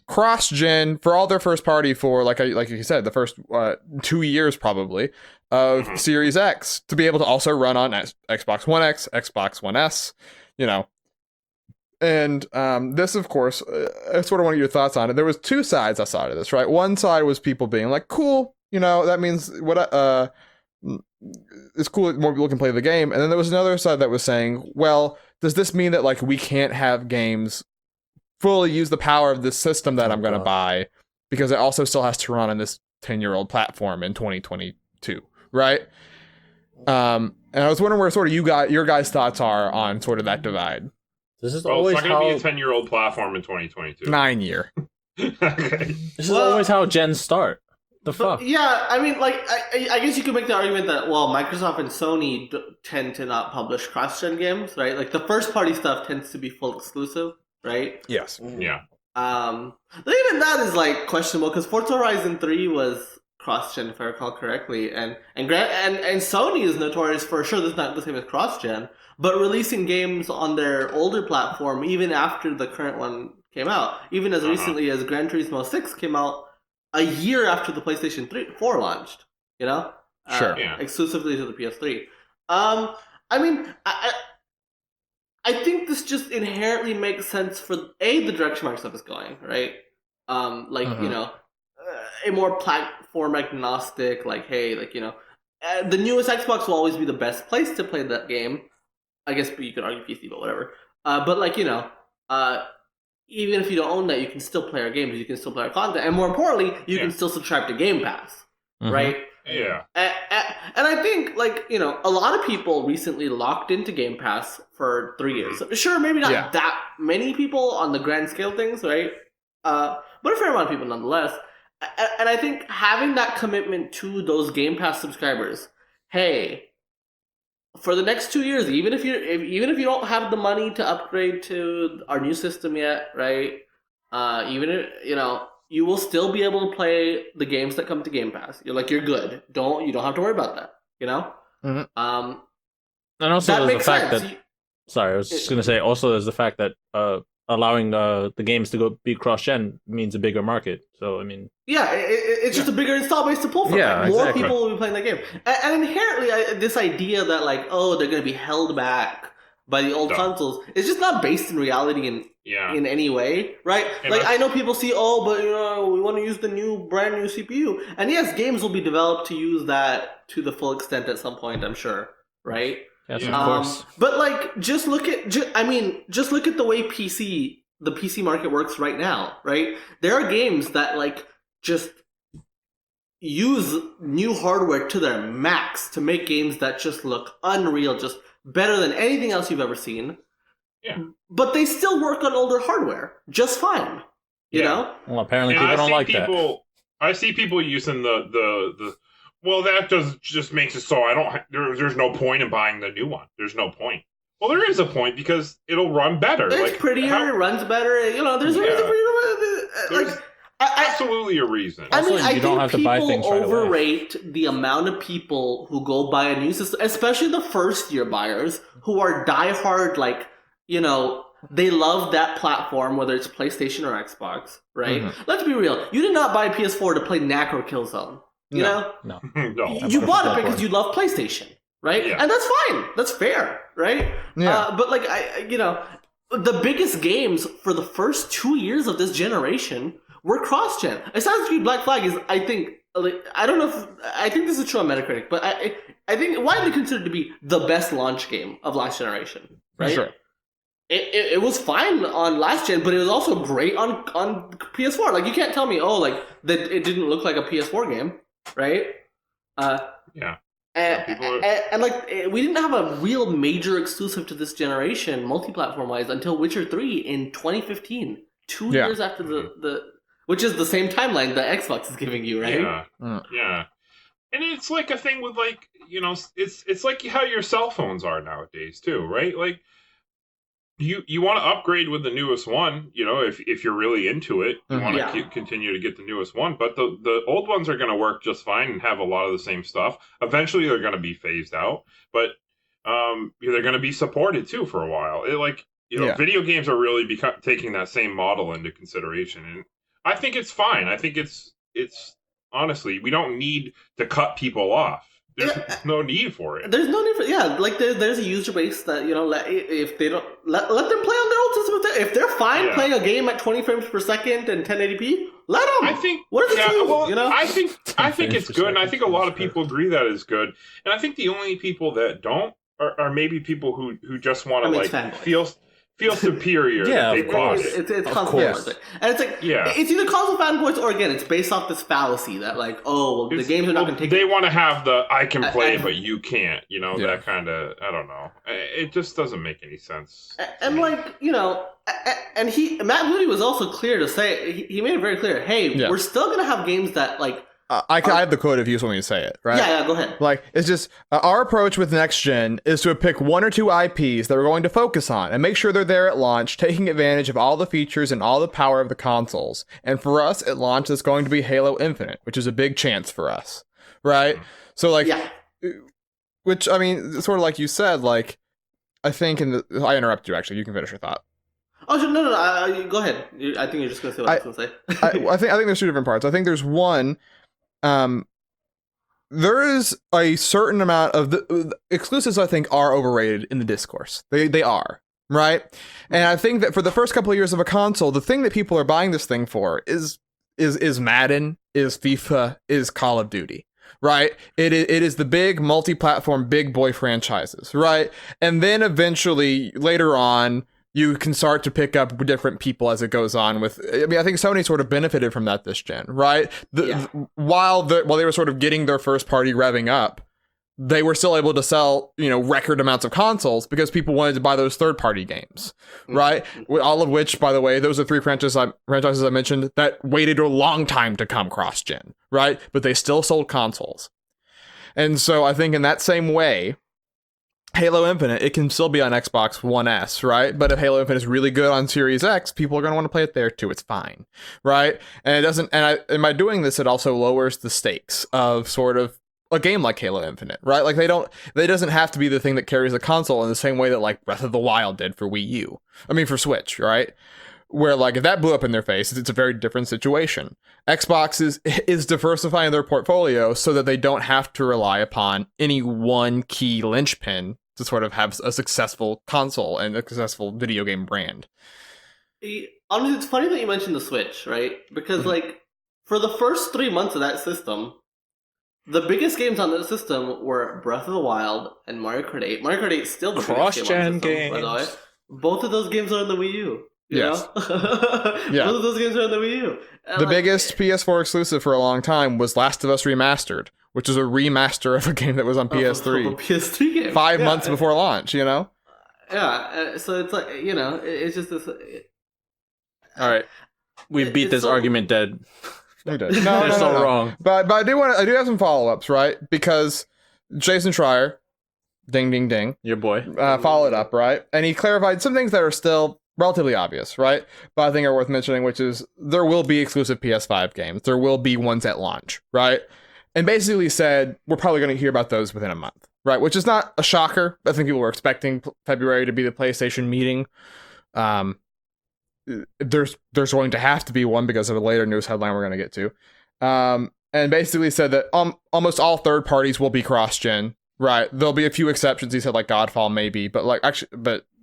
Speaker 1: cross-gen for all their first party for, like you said, the first 2 years probably of Series X to be able to also run on Xbox One X, Xbox One S, And this, of course, I sort of want your thoughts on it. There was two sides I saw to this, right? One side was people being like, cool, that means it's cool that more people can play the game. And then there was another side that was saying, well, does this mean that like we can't have games fully use the power of this system that I'm going to buy because it also still has to run on this 10-year-old platform in 2022, right? And I was wondering where sort of your guys' thoughts are on sort of that divide.
Speaker 3: This is
Speaker 2: Well,
Speaker 3: always
Speaker 2: it's not going to be a 10-year-old platform in 2022.
Speaker 1: 9-year.
Speaker 2: Okay.
Speaker 3: This is always how gens start. The fuck?
Speaker 5: Yeah, I mean, like, I guess you could make the argument that, well, Microsoft and Sony tend to not publish cross-gen games, right? Like, the first-party stuff tends to be full exclusive, right?
Speaker 1: Yes.
Speaker 2: Yeah.
Speaker 5: But even that is, like, questionable, because Forza Horizon 3 was cross-gen, if I recall correctly, and Sony is notorious for, sure, that's not the same as cross-gen, but releasing games on their older platform, even after the current one came out, even as recently as Gran Turismo 6 came out, a year after the PlayStation 4 launched,
Speaker 1: Sure.
Speaker 5: Exclusively to the PS3. I mean, I think this just inherently makes sense for the direction Microsoft is going, right? A more platform agnostic, the newest Xbox will always be the best place to play that game. I guess you could argue PC, but whatever. Even if you don't own that, you can still play our games, you can still play our content, and more importantly, you can still subscribe to Game Pass, right?
Speaker 2: Yeah.
Speaker 5: And I think, a lot of people recently locked into Game Pass for 3 years. Sure, maybe not that many people on the grand scale of things, right? But a fair amount of people nonetheless. And I think having that commitment to those Game Pass subscribers, hey, for the next 2 years, even if you don't have the money to upgrade to our new system yet, right? Even if you will still be able to play the games that come to Game Pass. You're good. You don't have to worry about that.
Speaker 3: And also there's the fact that. Sorry, I was just gonna say. Also, there's the fact that allowing the games to be cross-gen means a bigger market. So I mean,
Speaker 5: it's just a bigger install base to pull from.
Speaker 1: Yeah,
Speaker 5: more people will be playing that game, and inherently, this idea that they're going to be held back by the old consoles is just not based in reality in any way, right? And I know people see, but we want to use the brand new CPU, and yes, games will be developed to use that to the full extent at some point, I'm sure, right?
Speaker 3: Yes, of course.
Speaker 5: But just look at the way the PC market works right now, right? There are games that just use new hardware to their max to make games that just look unreal, just better than anything else you've ever seen.
Speaker 2: Yeah.
Speaker 5: But they still work on older hardware just fine. You know?
Speaker 3: Well, apparently people don't like that.
Speaker 2: I see people using the well, that just makes it so there's no point in buying the new one. There's no point. Well, there is a point because it'll run better.
Speaker 5: It's prettier, it runs better. There's a reason for
Speaker 2: there's absolutely a reason.
Speaker 5: I mean, I
Speaker 3: don't have to buy things right away.
Speaker 5: overrate the amount of people who go buy a new system, especially the first-year buyers who are diehard, they love that platform, whether it's PlayStation or Xbox, right? Mm-hmm. Let's be real. You did not buy a PS4 to play Knack or Killzone.
Speaker 3: No.
Speaker 5: You bought it because you love PlayStation, right?
Speaker 2: Yeah.
Speaker 5: And that's fine. That's fair, right?
Speaker 1: Yeah.
Speaker 5: But the biggest games for the first 2 years of this generation were cross-gen. Assassin's Creed Black Flag is, I think, I don't know if I think this is true on Metacritic, but I think widely considered to be the best launch game of last generation, right?
Speaker 1: Sure.
Speaker 5: It was fine on last gen, but it was also great on PS4. You can't tell me, that it didn't look like a PS4 game, right?
Speaker 2: Yeah.
Speaker 5: And like we didn't have a real major exclusive to this generation, multi-platform wise, until Witcher 3 in 2015, 2 years after the which is the same timeline that Xbox is giving you, right?
Speaker 2: Yeah. And it's like a thing with like, it's like how your cell phones are nowadays too, right? Like you want to upgrade with the newest one, if you're really into it, you want to continue to get the newest one, but the old ones are going to work just fine and have a lot of the same stuff. Eventually they're going to be phased out, but they're going to be supported too for a while. Video games are really taking that same model into consideration, and I think it's fine. I think it's honestly, we don't need to cut people off. There's no need for it.
Speaker 5: There's no need for like there's a user base that if they don't let them play on their old system. If they're fine playing a game at 20 frames per second and 1080p, let them.
Speaker 2: I think
Speaker 5: what is it?
Speaker 2: Well, I think it's good, and I think a lot of people agree that it's good. And I think the only people that don't are maybe people who just want to feel superior.
Speaker 3: Yeah,
Speaker 2: that they bought it.
Speaker 5: It's console wars. And it's like it's either console fanboys or again it's based off this fallacy that the games are not going to take.
Speaker 2: They want to have the I can play but you can't. That kind of I don't know. It just doesn't make any sense.
Speaker 5: And and Matt Moody was also clear to say he made it very clear. Hey, we're still going to have games that
Speaker 1: I have the quote if you just want me to say it, right?
Speaker 5: Yeah, go ahead.
Speaker 1: It's just our approach with next gen is to pick one or two IPs that we're going to focus on and make sure they're there at launch, taking advantage of all the features and all the power of the consoles. And for us, at launch, it's going to be Halo Infinite, which is a big chance for us, right? So which I mean, sort of like you said, I think I interrupted you. Actually, you can finish your thought.
Speaker 5: Oh no, go ahead. I think you're just going to say what I was going to say.
Speaker 1: I think there's two different parts. I think there's one. There is a certain amount of the exclusives I think are overrated in the discourse. They are, right? And I think that for the first couple of years of a console, the thing that people are buying this thing for is Madden, is FIFA, is Call of Duty, right? It is the big multi-platform big boy franchises, right? And then eventually later on you can start to pick up different people as it goes on I think Sony sort of benefited from that this gen, right? While they were sort of getting their first party revving up, they were still able to sell, record amounts of consoles because people wanted to buy those third party games, right? All of which, by the way, those are three franchises I mentioned that waited a long time to come cross gen, right? But they still sold consoles. And so I think in that same way, Halo Infinite, it can still be on Xbox One S, right? But if Halo Infinite is really good on Series X, people are going to want to play it there too. It's fine, right? And it doesn't. And by doing this, it also lowers the stakes of sort of a game like Halo Infinite, right? They doesn't have to be the thing that carries the console in the same way that Breath of the Wild did for for Switch, right? Where if that blew up in their face, it's a very different situation. Xbox is diversifying their portfolio so that they don't have to rely upon any one key linchpin to sort of have a successful console and a successful video game brand.
Speaker 5: Honestly, it's funny that you mentioned the Switch, right? Because for the first 3 months of that system, the biggest games on that system were Breath of the Wild and Mario Kart 8. Mario Kart 8 is still the biggest game on the system, by the way. Both of those games are on the Wii U. Yes. Both of those games are on the Wii U. And
Speaker 1: the biggest PS4 exclusive for a long time was Last of Us Remastered, which is a remaster of a game that was on PS3.
Speaker 5: A PS3 game.
Speaker 1: 5 months before launch,
Speaker 5: Yeah, so it's it's just this...
Speaker 3: All right. We beat this argument dead.
Speaker 1: We did.
Speaker 3: They're so wrong.
Speaker 1: But I do have some follow-ups, right? Because Jason Schreier, ding, ding, ding.
Speaker 3: Your boy.
Speaker 1: Followed up, right? And he clarified some things that are still relatively obvious, right? But I think are worth mentioning, which is there will be exclusive PS5 games. There will be ones at launch, right? And basically said, we're probably going to hear about those within a month, right? Which is not a shocker. I think people were expecting February to be the PlayStation meeting. There's going to have to be one because of a later news headline we're going to get to. And basically said that almost all third parties will be cross-gen, right? There'll be a few exceptions. He said Godfall maybe, but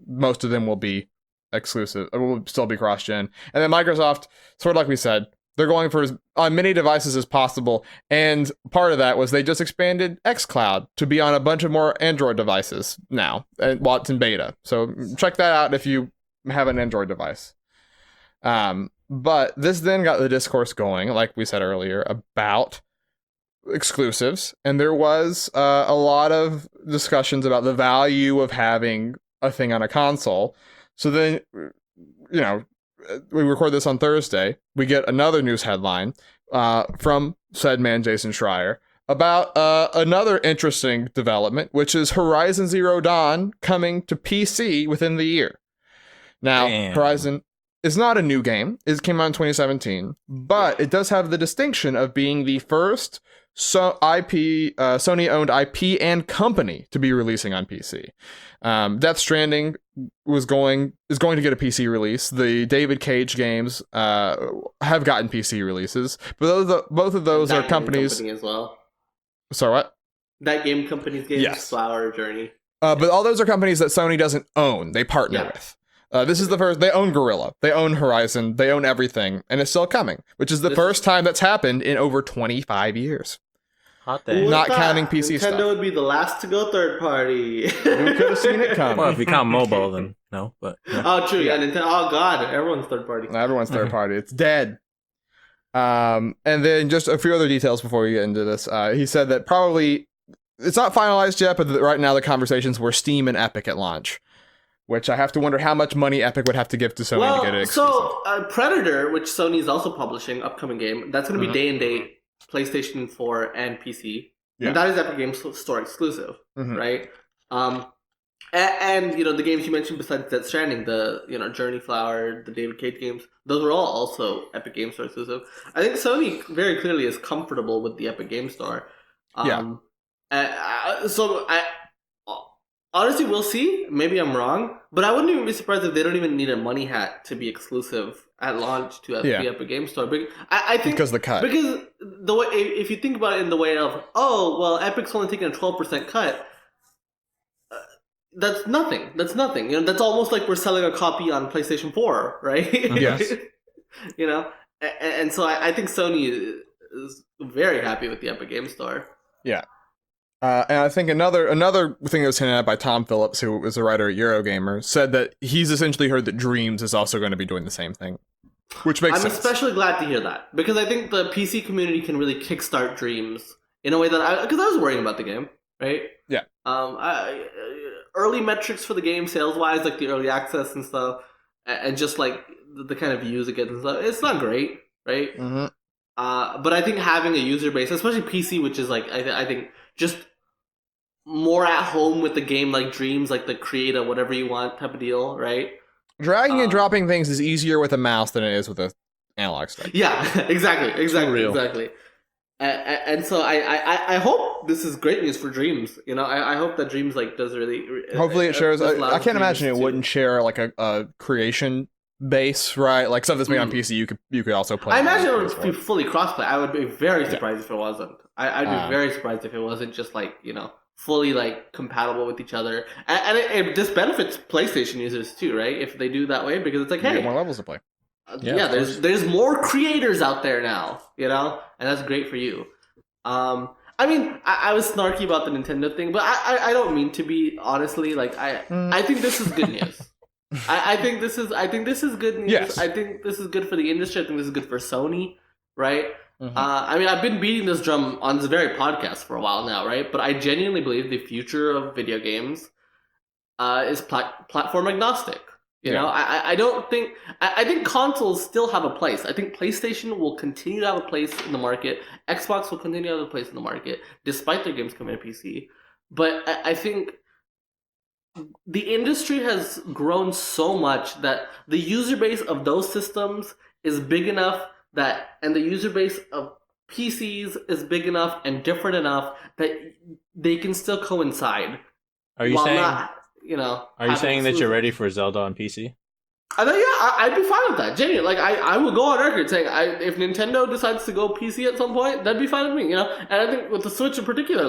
Speaker 1: most of them will be exclusive. It will still be cross-gen. And then Microsoft, sort of like we said, they're going for as many devices as possible. And part of that was they just expanded xCloud to be on a bunch of more Android devices now, while it's in beta. So check that out if you have an Android device. But this then got the discourse going, like we said earlier, about exclusives, and there was a lot of discussions about the value of having a thing on a console. So then, we record this on Thursday. We get another news headline from said man, Jason Schreier, about another interesting development, which is Horizon Zero Dawn coming to PC within the year. Now,
Speaker 3: Damn.
Speaker 1: Horizon is not a new game. It came out in 2017, but it does have the distinction of being the first Sony-owned IP and company to be releasing on PC. Death Stranding is going to get a PC release. The David Cage games have gotten PC releases, but both of those are companies.
Speaker 5: Company as well.
Speaker 1: Sorry, what?
Speaker 5: That game company's games,
Speaker 1: Yes.
Speaker 5: Flower Journey.
Speaker 1: But all those are companies that Sony doesn't own. They partner with. This is the first. They own Guerrilla. They own Horizon. They own everything, and it's still coming, which is the first time that's happened in over 25 years.
Speaker 3: Hot day.
Speaker 1: Not counting PC
Speaker 5: Nintendo
Speaker 1: stuff.
Speaker 5: would be the last to go third party.
Speaker 1: You could have seen it coming.
Speaker 3: Well, if you count mobile, then no. But yeah.
Speaker 5: Oh, true. Yeah, Nintendo. Oh, God. Everyone's third party.
Speaker 1: Everyone's third party. It's dead. And then just a few other details before we get into this. He said that probably it's not finalized yet, but right now the conversations were Steam and Epic at launch, which I have to wonder how much money Epic would have to give to Sony to get it exclusive.
Speaker 5: So Predator, which Sony is also publishing, upcoming game, that's going to be day and date, PlayStation 4 and PC.
Speaker 1: Yeah.
Speaker 5: And that is Epic Games Store exclusive, right? And the games you mentioned besides Death Stranding, the Journey Flower, the David Cage games, those are all also Epic Games Store exclusive. I think Sony very clearly is comfortable with the Epic Games Store. Honestly, we'll see. Maybe I'm wrong, but I wouldn't even be surprised if they don't even need a money hat to be exclusive at launch to the Epic Games Store. But I think
Speaker 1: because the cut.
Speaker 5: Because the way, if you think about it in the way of, Epic's only taking a 12% cut. That's nothing. That's nothing. That's almost like we're selling a copy on PlayStation 4, right?
Speaker 1: Yes.
Speaker 5: And so I think Sony is very happy with the Epic Games Store.
Speaker 1: Yeah. And I think another thing that was hinted at by Tom Phillips, who is a writer at Eurogamer, said that he's essentially heard that Dreams is also going to be doing the same thing, which makes sense.
Speaker 5: I'm especially glad to hear that, because I think the PC community can really kickstart Dreams in a way that because I was worrying about the game, right?
Speaker 1: Yeah.
Speaker 5: Early metrics for the game, sales-wise, like the early access and stuff, and just like the kind of views it gets and stuff, it's not great, right?
Speaker 1: Mm-hmm.
Speaker 5: But I think having a user base, especially PC, which is like I think just more at home with the game, like Dreams, like the create a whatever you want type of deal, right?
Speaker 1: Dragging and dropping things is easier with a mouse than it is with an analog stick.
Speaker 5: Yeah, exactly. And so I hope this is great news for Dreams. I hope that Dreams does really.
Speaker 1: Hopefully it shares. I can't imagine it wouldn't share like a creation base, right? Like stuff that's made on PC, you could also play.
Speaker 5: I imagine it would be fully crossplay. I would be very surprised if it wasn't. I'd be very surprised if it wasn't just fully compatible with each other. And this benefits PlayStation users too, right? If they do that way, because it's like, hey,
Speaker 1: get more levels to play.
Speaker 5: There's more creators out there now, and that's great for you. I was snarky about the Nintendo thing, but I don't mean to be, honestly. I think this is good news. I think this is good news.
Speaker 1: Yes.
Speaker 5: I think this is good for the industry. I think this is good for Sony, right?
Speaker 1: Mm-hmm.
Speaker 5: I've been beating this drum on this very podcast for a while now, right? But I genuinely believe the future of video games is platform agnostic. I don't think. I think consoles still have a place. I think PlayStation will continue to have a place in the market. Xbox will continue to have a place in the market, despite their games coming to PC. But I think the industry has grown so much that the user base of those systems is big enough and the user base of PCs is big enough and different enough that they can still coincide.
Speaker 3: Are you saying?
Speaker 5: Are
Speaker 3: you saying that you're ready for Zelda on PC?
Speaker 5: I'd be fine with that. Genuinely, I will go on record saying if Nintendo decides to go PC at some point, that'd be fine with me. And I think with the Switch in particular,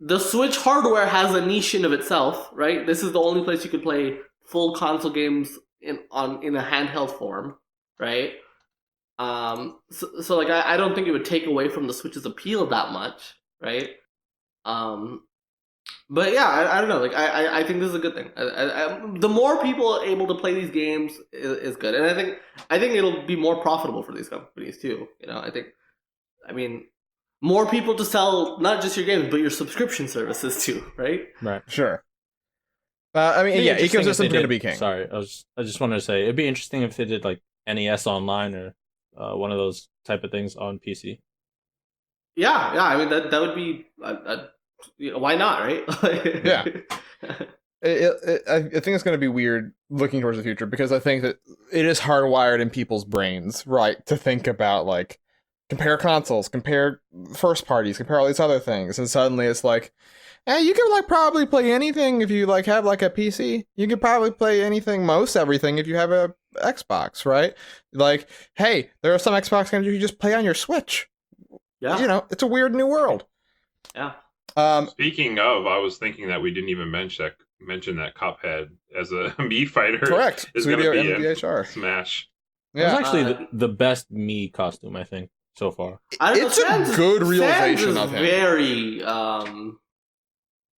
Speaker 5: the Switch hardware has a niche in of itself, right? This is the only place you could play full console games in a handheld form, right? So I don't think it would take away from the Switch's appeal that much, right? But yeah, I don't know. I think this is a good thing. The more people are able to play these games is good, and I think it'll be more profitable for these companies too. more people to sell not just your games but your subscription services too, right?
Speaker 3: Right.
Speaker 1: Sure. I mean, yeah, ecosystem's going to be king.
Speaker 3: Sorry, I just wanted to say it'd be interesting if they did like NES Online or one of those type of things on PC.
Speaker 5: Yeah. I mean, that would be why not, right?
Speaker 1: Yeah. I think it's going to be weird looking towards the future because I think that it is hardwired in people's brains, right, to think about like compare consoles, compare first parties, compare all these other things, and suddenly it's like, hey, you can like probably play anything if you like have like a PC. You can probably play anything, most everything, if you have a Xbox, right? Like, hey, there are some Xbox games you just play on your Switch.
Speaker 5: Yeah.
Speaker 1: You know, it's a weird new world.
Speaker 5: Yeah.
Speaker 2: Speaking of, I was thinking that we didn't even mention that Cuphead as a Mii fighter.
Speaker 1: Correct.
Speaker 2: Is going to be in
Speaker 1: MVHR.
Speaker 2: Smash.
Speaker 1: Yeah.
Speaker 3: It's actually the best Mii costume, I think, so far.
Speaker 1: It's a good realization of him.
Speaker 5: Very,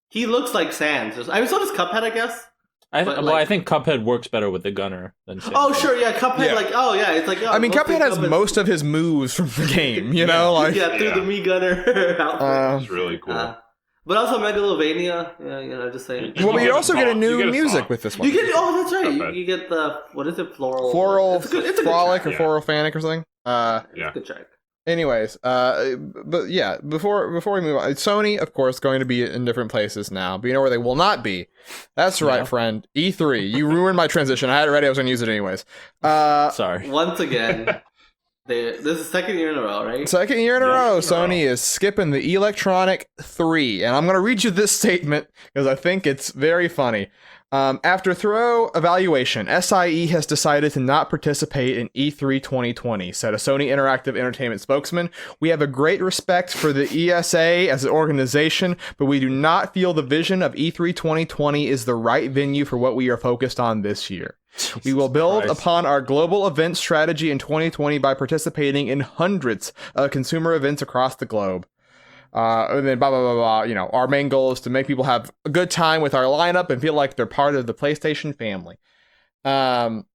Speaker 5: he looks like Sans. I mean, so does Cuphead, I guess.
Speaker 3: I think Cuphead works better with the gunner than Sans.
Speaker 5: Oh, sure, yeah, Cuphead,
Speaker 1: yeah.
Speaker 5: It's like,
Speaker 1: I mean, Cuphead has most of his moves from the game, you know? Like,
Speaker 5: through the Mii gunner outfit.
Speaker 2: It's really cool.
Speaker 5: But also Megalovania, just saying.
Speaker 1: Well, but you also get a new music with this one.
Speaker 5: You get, that's right. You get the, what is it,
Speaker 1: Floral
Speaker 5: it's a
Speaker 1: Frolic
Speaker 5: good
Speaker 1: or Floral Fanic or something.
Speaker 5: It's a good track.
Speaker 1: Anyways, but yeah, before we move on, Sony, of course, going to be in different places now. But you know where they will not be? That's right, friend. E3. You ruined my transition. I had it ready. I was going to use it anyways.
Speaker 3: Sorry.
Speaker 5: Once again, this is the second year in a row, right?
Speaker 1: Second year in a row, Sony is skipping the Electronic 3. And I'm going to read you this statement because I think it's very funny. After thorough evaluation, SIE has decided to not participate in E3 2020, said a Sony Interactive Entertainment spokesman. We have a great respect for the ESA as an organization, but we do not feel the vision of E3 2020 is the right venue for what we are focused on this year. We will build upon our global event strategy in 2020 by participating in hundreds of consumer events across the globe. And then blah, blah, blah, blah. You know, our main goal is to make people have a good time with our lineup and feel like they're part of the PlayStation family. And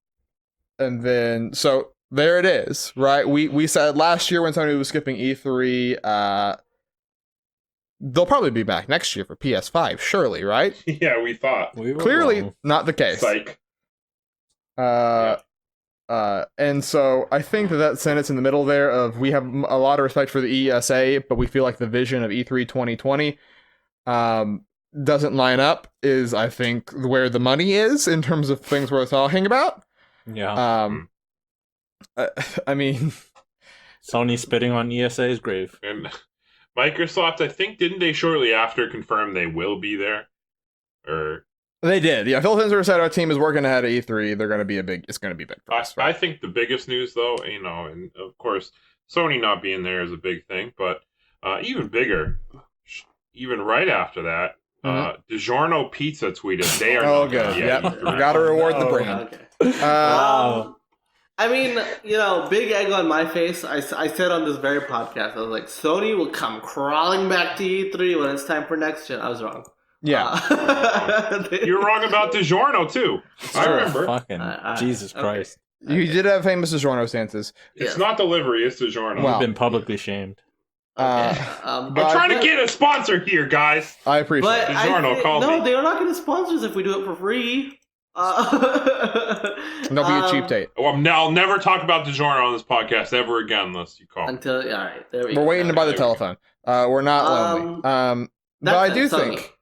Speaker 1: then, so there it is, right? We said last year when Sony was skipping E3, they'll probably be back next year for PS5, surely, right?
Speaker 2: Yeah, we thought.
Speaker 1: Clearly not the case.
Speaker 2: Psych.
Speaker 1: And so I think that sentence in the middle there of we have a lot of respect for the ESA, but we feel like the vision of E3 2020 doesn't line up is, I think, where the money is in terms of things worth talking about.
Speaker 3: Yeah.
Speaker 1: I mean,
Speaker 3: Sony spitting on ESA's grave.
Speaker 2: And Microsoft, I think, didn't they shortly after confirm they will be there? Or...
Speaker 1: They did. Yeah, Phil Spencer said our team is working ahead of E3. They're going to be it's going to be big for us.
Speaker 2: I think the biggest news, though, and of course, Sony not being there is a big thing, but even bigger, even right after that, DiGiorno Pizza tweeted they are.
Speaker 1: Oh, good. Yep. Got to reward the brand.
Speaker 5: Okay. I mean, big egg on my face. I said on this very podcast, I was like, Sony will come crawling back to E3 when it's time for next gen. I was wrong.
Speaker 1: Yeah.
Speaker 2: You're wrong about DiGiorno, too. I remember.
Speaker 3: Fucking Jesus Christ.
Speaker 1: You did have famous DiGiorno stances.
Speaker 2: It's not delivery, it's DiGiorno.
Speaker 3: We've been publicly shamed.
Speaker 2: I'm trying to get a sponsor here, guys.
Speaker 1: I appreciate it.
Speaker 2: DiGiorno, call me.
Speaker 5: No, they're not going to sponsor us if we do it for free.
Speaker 1: Don't be a cheap date.
Speaker 2: Well, I'll never talk about DiGiorno on this podcast ever again unless you call.
Speaker 5: All right, there we go.
Speaker 1: We're waiting to buy the telephone. We're not lonely. But I do think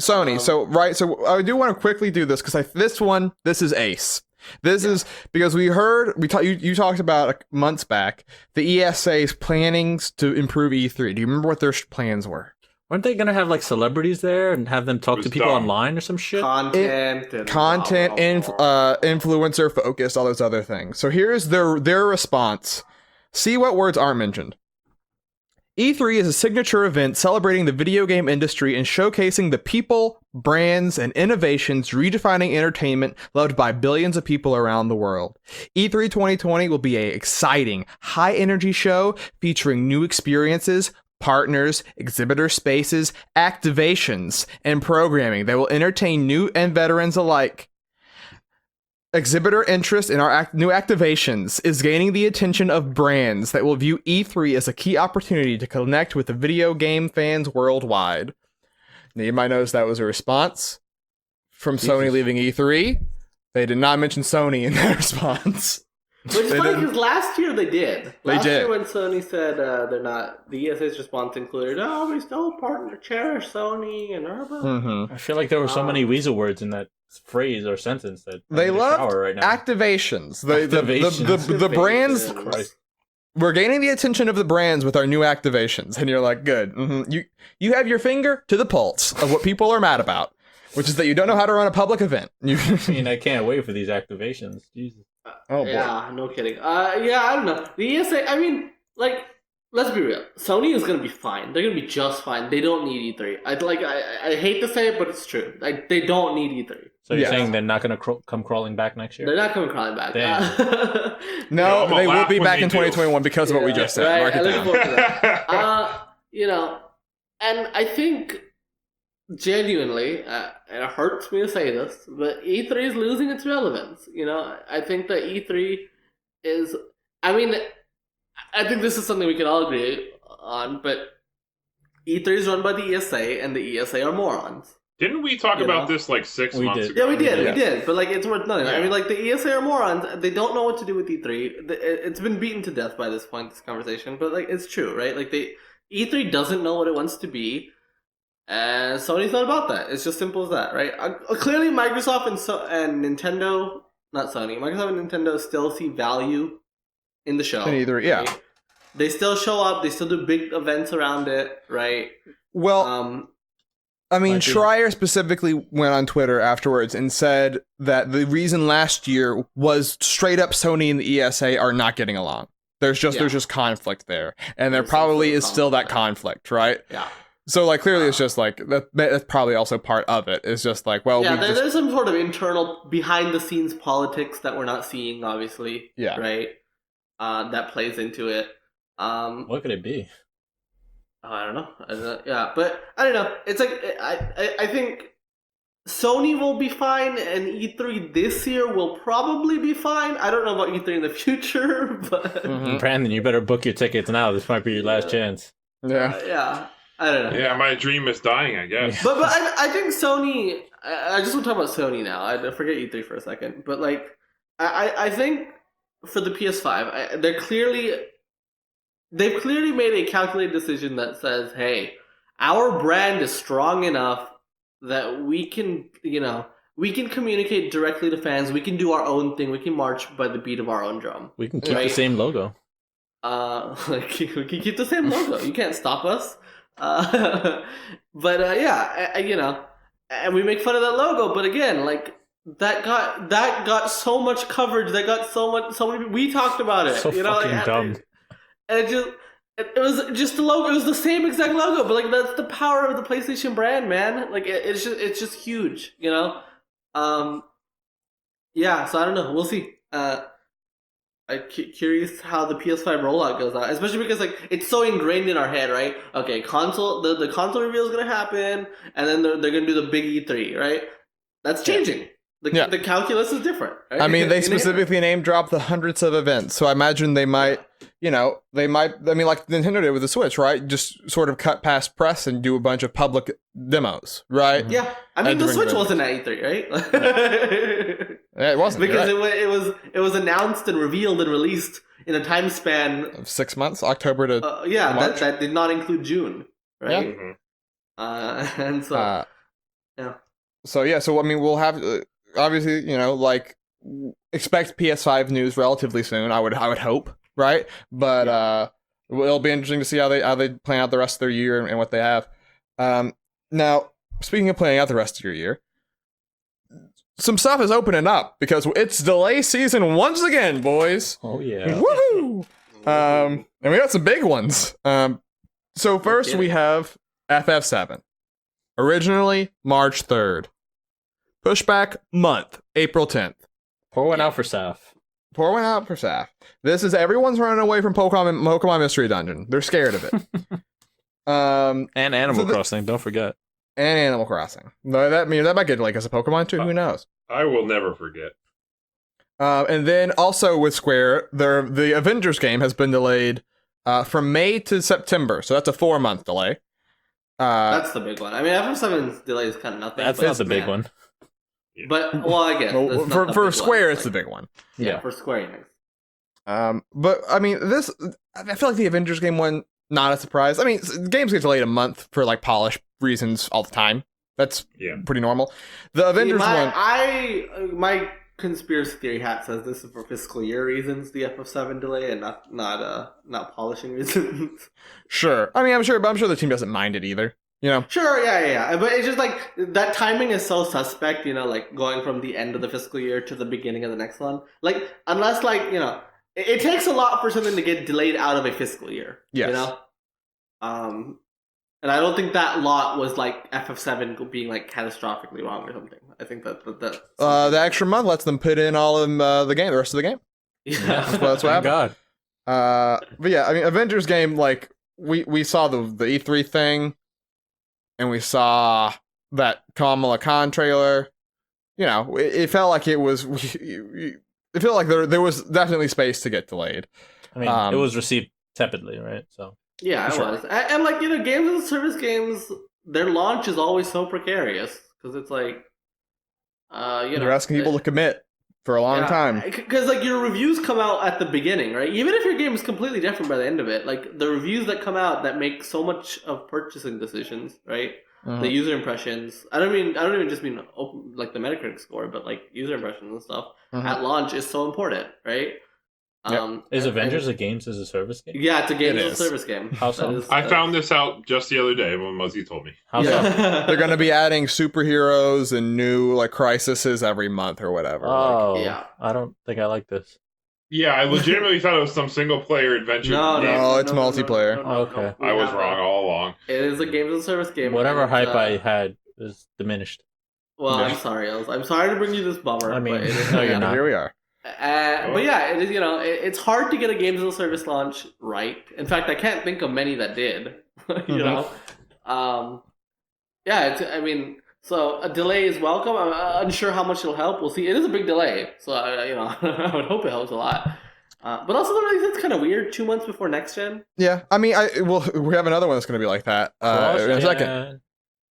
Speaker 1: Sony. So I do want to quickly do this because this is ace. This is because you talked about months back the ESA's plannings to improve E3. Do you remember what their plans were?
Speaker 3: Weren't they gonna have like celebrities there and have them talk to people online or some shit?
Speaker 1: Influencer focused, all those other things. So here's their response. See what words aren't mentioned. E3 is a signature event celebrating the video game industry and showcasing the people, brands, and innovations redefining entertainment loved by billions of people around the world. E3 2020 will be an exciting, high-energy show featuring new experiences, partners, exhibitor spaces, activations, and programming that will entertain new and veterans alike. exhibitor interest in our new activations is gaining the attention of brands that will view E3 as a key opportunity to connect with the video game fans worldwide. Now, you might notice that was a response from Sony leaving E3. They did not mention Sony in that response.
Speaker 5: Which is funny because last year they did. Last
Speaker 1: did.
Speaker 5: year when Sony said they're not, the ESA's response included, "Oh, we still cherish Sony and Urban."
Speaker 1: Mm-hmm.
Speaker 3: I feel like there were so many weasel words in that phrase or sentence that
Speaker 1: They love
Speaker 3: right now.
Speaker 1: activations. The brands.
Speaker 3: Christ.
Speaker 1: We're gaining the attention of the brands with our new activations, and you're like, good. Mm-hmm. You have your finger to the pulse of what people are mad about, which is that you don't know how to run a public event.
Speaker 3: I mean, I can't wait for these activations. Jesus.
Speaker 1: Oh boy.
Speaker 5: Yeah, no kidding. Yeah, I don't know. The ESA, I mean, like, let's be real. Sony is gonna be fine. They're gonna be just fine. They don't need E3. I hate to say it, but it's true. Like, they don't need E3.
Speaker 3: So you're saying they're not gonna come crawling back next year?
Speaker 5: They're not coming crawling back.
Speaker 1: No, they will be back in
Speaker 2: do.
Speaker 1: 2021 because of what we just said.
Speaker 5: Right?
Speaker 1: Mark it down.
Speaker 5: Forward to that. You know, and I think genuinely, and it hurts me to say this, but E3 is losing its relevance. You know, I think that E3 is. I mean, I think this is something we can all agree on, but E3 is run by the ESA, and the ESA are morons.
Speaker 2: Didn't we talk about this like 6 months ago?
Speaker 5: Yeah, we did. But like, it's worth nothing. Yeah. I mean, like, the ESA are morons. They don't know what to do with E3. It's been beaten to death by this point, this conversation. But like, it's true, right? Like, E3 doesn't know what it wants to be, and Sony's not about that. It's just simple as that, right? Clearly, Microsoft and Nintendo, not Sony, Microsoft and Nintendo still see value in the show.
Speaker 1: In E3, yeah.
Speaker 5: Right? They still show up. They still do big events around it, right?
Speaker 1: Well, I mean, Schreier specifically went on Twitter afterwards and said that the reason last year was straight up Sony and the ESA are not getting along. There's just conflict there, and there probably is still that conflict, right?
Speaker 5: Yeah.
Speaker 1: So like clearly it's just like that's probably also part of it. It's just like, well,
Speaker 5: yeah, there's some sort of internal behind the scenes politics that we're not seeing, obviously.
Speaker 1: Yeah.
Speaker 5: Right. That plays into it.
Speaker 3: What could it be?
Speaker 5: I don't know. Yeah, but I don't know. It's like I think Sony will be fine, and E3 this year will probably be fine. I don't know about E3 in the future, but
Speaker 3: Brandon, you better book your tickets now. This might be your last chance.
Speaker 1: Yeah.
Speaker 5: Yeah. I don't know.
Speaker 2: Yeah, my dream is dying, I guess.
Speaker 5: But I think Sony. I just want to talk about Sony now. I forget E3 for a second, but like I think for the PS5, they've clearly made a calculated decision that says, hey, our brand is strong enough that we can communicate directly to fans. We can do our own thing. We can march by the beat of our own drum.
Speaker 3: We can keep the same logo.
Speaker 5: We can keep the same logo. You can't stop us. And we make fun of that logo. But again, like that got so much coverage. That got so many. We talked about it.
Speaker 3: So fucking dumb.
Speaker 5: And it was just the logo. It was the same exact logo, but like that's the power of the PlayStation brand, man. Like it's just huge, you know. Yeah. So I don't know. We'll see. I'm curious how the PS5 rollout goes out, especially because like it's so ingrained in our head, right? Okay, console. The console reveal is gonna happen, and then they're gonna do the big E3, right? That's changing. The calculus is different. Right?
Speaker 1: I mean, they specifically name dropped the hundreds of events, so I imagine they might, I mean, like Nintendo did with the Switch, right? Just sort of cut past press and do a bunch of public demos, right?
Speaker 5: Yeah, I mean, the Switch wasn't at E3, right?
Speaker 1: Yeah, it wasn't
Speaker 5: because it was announced and revealed and released in a time span
Speaker 1: of 6 months, October to March.
Speaker 5: that did not include June, right?
Speaker 1: Yeah.
Speaker 2: Mm-hmm.
Speaker 5: And so yeah.
Speaker 1: So I mean, we'll have. Obviously, expect PS5 news relatively soon. I would hope, right? But it'll be interesting to see how they plan out the rest of their year and what they have. Now, speaking of planning out the rest of your year, some stuff is opening up because it's delay season once again, boys.
Speaker 3: Oh yeah!
Speaker 1: Woohoo! And we got some big ones. So first we have FF7, originally March 3rd. Pushback month, April 10th.
Speaker 3: Pour one out for Saf.
Speaker 1: Pour one out for Saf. This is everyone's running away from Pokemon Mystery Dungeon. They're scared of it.
Speaker 3: And Animal Crossing, don't forget.
Speaker 1: And Animal Crossing. That might get like as a Pokemon too. Who knows?
Speaker 2: I will never forget.
Speaker 1: And then also with Square, the Avengers game has been delayed from May to September, so that's a 4-month delay.
Speaker 5: That's the big one. I mean, FF7's delay is kind of nothing.
Speaker 3: That's not the big one.
Speaker 5: But I guess
Speaker 1: for Square, it's the big one.
Speaker 5: Yeah, for Square Enix.
Speaker 1: But I mean, I feel like the Avengers game one, not a surprise. I mean, games get delayed a month for like polish reasons all the time. That's pretty normal. The Avengers one,
Speaker 5: my conspiracy theory hat says this is for fiscal year reasons, the FF7 delay, and not polishing reasons.
Speaker 1: Sure. I mean, I'm sure the team doesn't mind it either. You know? Sure,
Speaker 5: yeah. But it's just like that timing is so suspect, you know, like going from the end of the fiscal year to the beginning of the next one. Like, unless, like, you know, it takes a lot for something to get delayed out of a fiscal year.
Speaker 1: Yes.
Speaker 5: You know? And I don't think that lot was like FF7 being like catastrophically wrong or something. I think that
Speaker 1: the extra month lets them put in all of the rest of the game.
Speaker 5: Yeah,
Speaker 1: that's what happened.
Speaker 3: God.
Speaker 1: But yeah, I mean, Avengers game, like we saw the E3 thing, and we saw that Kamala Khan trailer. You know, it felt like it felt like there was definitely space to get delayed.
Speaker 3: I mean, it was received tepidly, right? So.
Speaker 5: Yeah, it was. And like, you know, games as a service games, their launch is always so precarious because it's like,
Speaker 1: you're asking people to commit for a long time.
Speaker 5: Because like your reviews come out at the beginning, right? Even if your game is completely different by the end of it, like the reviews that come out that make so much of purchasing decisions, right? Mm-hmm. The user impressions. I don't even just mean like the Metacritic score, but like user impressions and stuff at launch is so important, right?
Speaker 3: Is Avengers a games as a service game?
Speaker 5: Yeah, it's a games as a service game.
Speaker 3: How so?
Speaker 2: I found this out just the other day when Muzzy told me.
Speaker 3: How so?
Speaker 1: They're going to be adding superheroes and new like crises every month or whatever.
Speaker 3: Oh, yeah. I don't think I like this.
Speaker 2: Yeah, I legitimately thought it was some single player adventure.
Speaker 1: No, it's multiplayer.
Speaker 3: Okay.
Speaker 2: I was wrong all along.
Speaker 5: It is a games as a service game.
Speaker 3: Whatever hype I had is diminished.
Speaker 5: Well, I'm sorry. I'm sorry to bring you this bummer.
Speaker 3: I mean,
Speaker 1: no, you're not. Here we are.
Speaker 5: But yeah, it is, you know, it's hard to get a games as a service launch right. In fact, I can't think of many that did. You know, I mean, so a delay is welcome. I'm unsure how much it'll help. We'll see. It is a big delay, so you know, I would hope it helps a lot. But also, it's kind of weird. 2 months before next gen.
Speaker 1: Yeah, I mean, we have another one that's going to be like that in a second.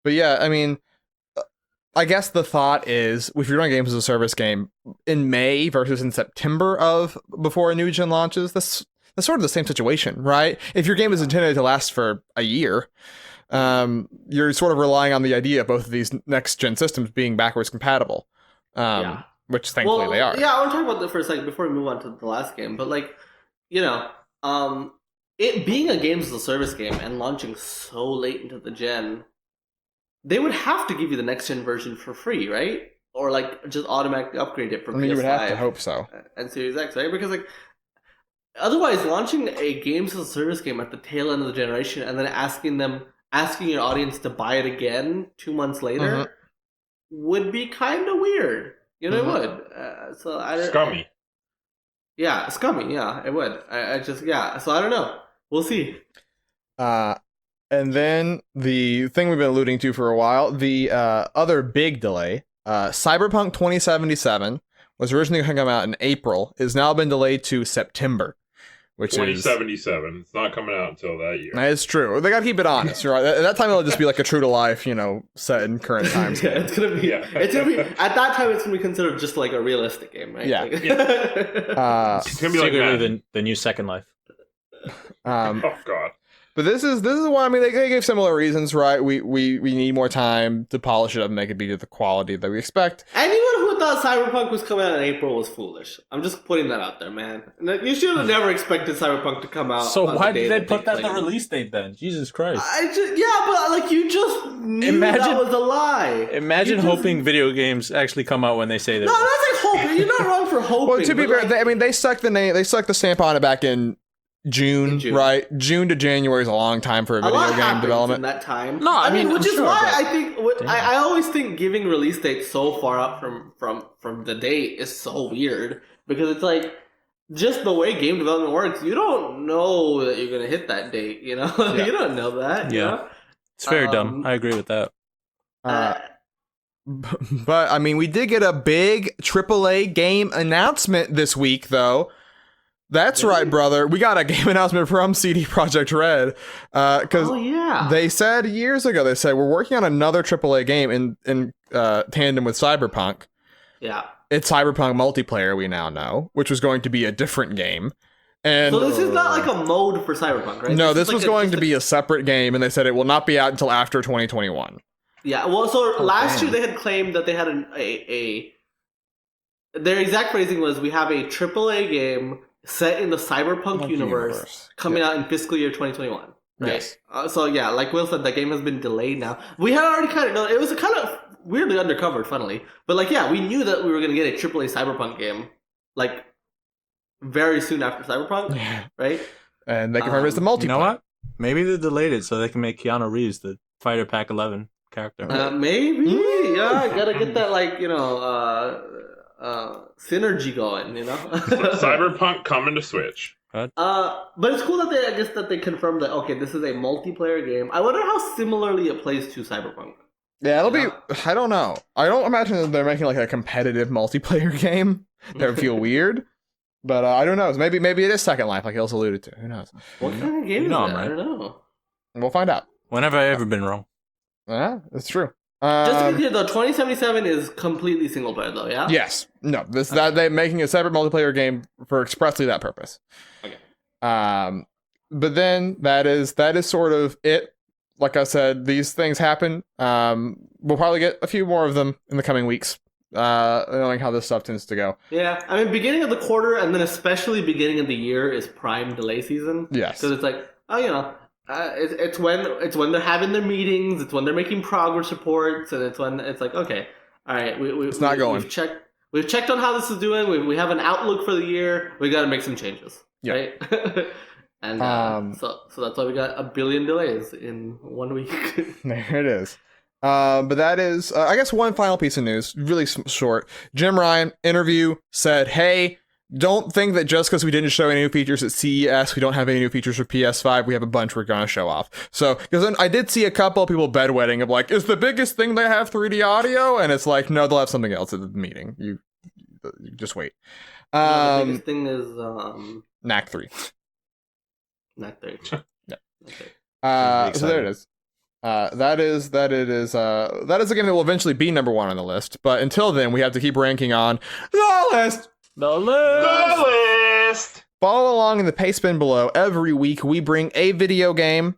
Speaker 1: But yeah, I mean. I guess the thought is, if you're doing games as a service game in May versus in September before a new gen launches, that's sort of the same situation, right? If your game is intended to last for a year, you're sort of relying on the idea of both of these next gen systems being backwards compatible, which thankfully they are.
Speaker 5: Yeah, I want to talk about that for a second before we move on to the last game. But like, you know, it being a games as a service game and launching so late into the gen. They would have to give you the next gen version for free, right? Or like just automatically upgrade it from PS5.
Speaker 1: You would have to hope so.
Speaker 5: And Series X, right? Because like otherwise, launching a games as a service game at the tail end of the generation and then asking your audience to buy it again 2 months later would be kind of weird. You know, it would.
Speaker 2: Scummy.
Speaker 5: Scummy. Yeah, it would. So I don't know. We'll see.
Speaker 1: And then the thing we've been alluding to for a while, the other big delay, Cyberpunk 2077 was originally going to come out in April, has now been delayed to September, which
Speaker 2: 2077. It's not coming out until that year.
Speaker 1: It's true. They got to keep it honest, right? At that time, it'll just be like a true to life, you know, set in current times.
Speaker 5: It's gonna be. It's gonna be at that time. It's gonna be considered just like a realistic game, right?
Speaker 1: Yeah.
Speaker 2: It's gonna be like
Speaker 3: the new Second Life.
Speaker 2: Oh God.
Speaker 1: But this is one. I mean, they gave similar reasons, right? We need more time to polish it up and make it be to the quality that we expect.
Speaker 5: Anyone who thought Cyberpunk was coming out in April was foolish. I'm just putting that out there, man. You should have never expected Cyberpunk to come out.
Speaker 3: So why did they put that in the release date then? Jesus Christ!
Speaker 5: But like you just knew that was a lie.
Speaker 3: Imagine hoping video games actually come out when they say that.
Speaker 5: No, that's like hoping. You're not wrong for hoping.
Speaker 1: Well, to be fair, they stuck the stamp on it back in June, right? June to January is a long time for a video game development.
Speaker 5: In that time,
Speaker 1: no, I mean,
Speaker 5: which is why I think I always think giving release dates so far up from the date is so weird because it's like just the way game development works. You don't know that you're gonna hit that date. You know, you don't know that.
Speaker 3: Yeah,
Speaker 5: you know?
Speaker 3: It's very dumb. I agree with that.
Speaker 1: But I mean, we did get a big AAA game announcement this week, though. That's right, brother. We got a game announcement from CD Projekt Red. Because they said years ago, we're working on another AAA game in tandem with Cyberpunk.
Speaker 5: Yeah.
Speaker 1: It's Cyberpunk multiplayer, we now know, which was going to be a different game. And
Speaker 5: so this is not like a mode for Cyberpunk, right?
Speaker 1: No, this was going to be a separate game, and they said it will not be out until after 2021.
Speaker 5: Yeah, well, so last year they had claimed that they had their exact phrasing was, we have a AAA game set in the Cyberpunk universe coming out in fiscal year 2021. Right?
Speaker 1: Yes.
Speaker 5: So yeah, like Will said, that game has been delayed now. We had already kind of known, it was kind of weirdly undercovered, funnily. But like, yeah, we knew that we were going to get a AAA Cyberpunk game, like, very soon after Cyberpunk, right?
Speaker 1: And they confirmed it's the multiplayer.
Speaker 3: You know what? Maybe they delayed it so they can make Keanu Reeves the Fighter Pack 11 character.
Speaker 5: Maybe, yeah, gotta get that, like, you know, synergy going, you know?
Speaker 2: Cyberpunk coming to Switch.
Speaker 5: But it's cool that they confirmed that, okay, this is a multiplayer game. I wonder how similarly it plays to Cyberpunk.
Speaker 1: Yeah, it'll be, I don't know. I don't imagine that they're making like a competitive multiplayer game. That would feel weird. But I don't know. Maybe it is Second Life, like Ilse alluded to. Who knows?
Speaker 5: What kind of game is that? Right? I don't know.
Speaker 1: We'll find out.
Speaker 3: When have I ever been wrong?
Speaker 1: Yeah, it's true.
Speaker 5: Just to be clear, though, 2077 is completely single player, though, yeah?
Speaker 1: Yes. No, that they're making a separate multiplayer game for expressly that purpose.
Speaker 5: Okay.
Speaker 1: But then that is sort of it. Like I said, these things happen. We'll probably get a few more of them in the coming weeks. Knowing how this stuff tends to go.
Speaker 5: Yeah, I mean, beginning of the quarter and then especially beginning of the year is prime delay season.
Speaker 1: Yes,
Speaker 5: because it's like, oh, you know, it's when they're having their meetings, it's when they're making progress reports, and it's when it's like, okay, all right, it's not going. We've checked on how this is doing. We have an outlook for the year. We got to make some changes. Right. And so that's why we got a billion delays in 1 week.
Speaker 1: There it is. But that is, I guess, one final piece of news, really short. Jim Ryan interview said, hey, don't think that just because we didn't show any new features at CES, we don't have any new features for PS5. We have a bunch we're going to show off. So, because then I did see a couple of people bedwetting of like, is the biggest thing they have 3D audio? And it's like, no, they'll have something else at the meeting. You just wait.
Speaker 5: The biggest thing is
Speaker 1: NAC 3.
Speaker 5: NAC 3.
Speaker 1: Yeah. Okay. So there it is. That is a game that will eventually be number one on the list. But until then, we have to keep ranking on the list.
Speaker 3: The list.
Speaker 1: Follow along in the pace bin below. Every week, we bring a video game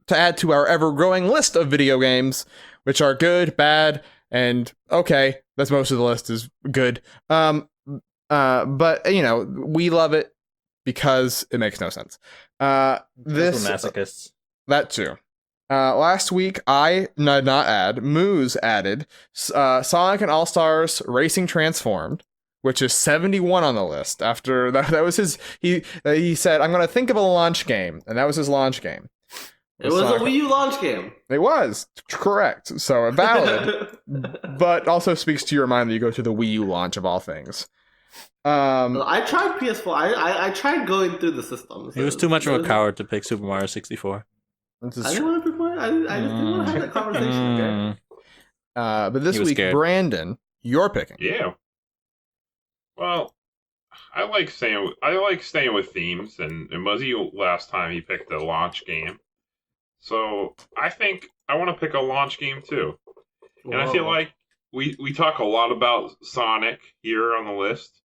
Speaker 1: to add to our ever-growing list of video games, which are good, bad, and okay. That's most of the list is good. But you know, we love it because it makes no sense. This
Speaker 3: masochists.
Speaker 1: That too. Last week, I did not add. Moose added Sonic and All-Stars Racing Transformed, which is 71 on the list. After that was his. He said, "I'm going to think of a launch game," and that was his launch game.
Speaker 5: It was a Wii U launch game.
Speaker 1: It was correct, so valid, but also speaks to your mind that you go to the Wii U launch of all things.
Speaker 5: I tried PS4. I tried going through the systems.
Speaker 3: He was too much of a coward to pick Super Mario 64.
Speaker 5: I didn't want to pick one. I just didn't want to have that conversation. Okay?
Speaker 1: But this week,
Speaker 3: scared.
Speaker 1: Brandon, you're picking.
Speaker 2: Yeah. Well, I like staying with themes, and Muzzy last time he picked a launch game, so I think I want to pick a launch game too. And I feel like we talk a lot about Sonic here on the list.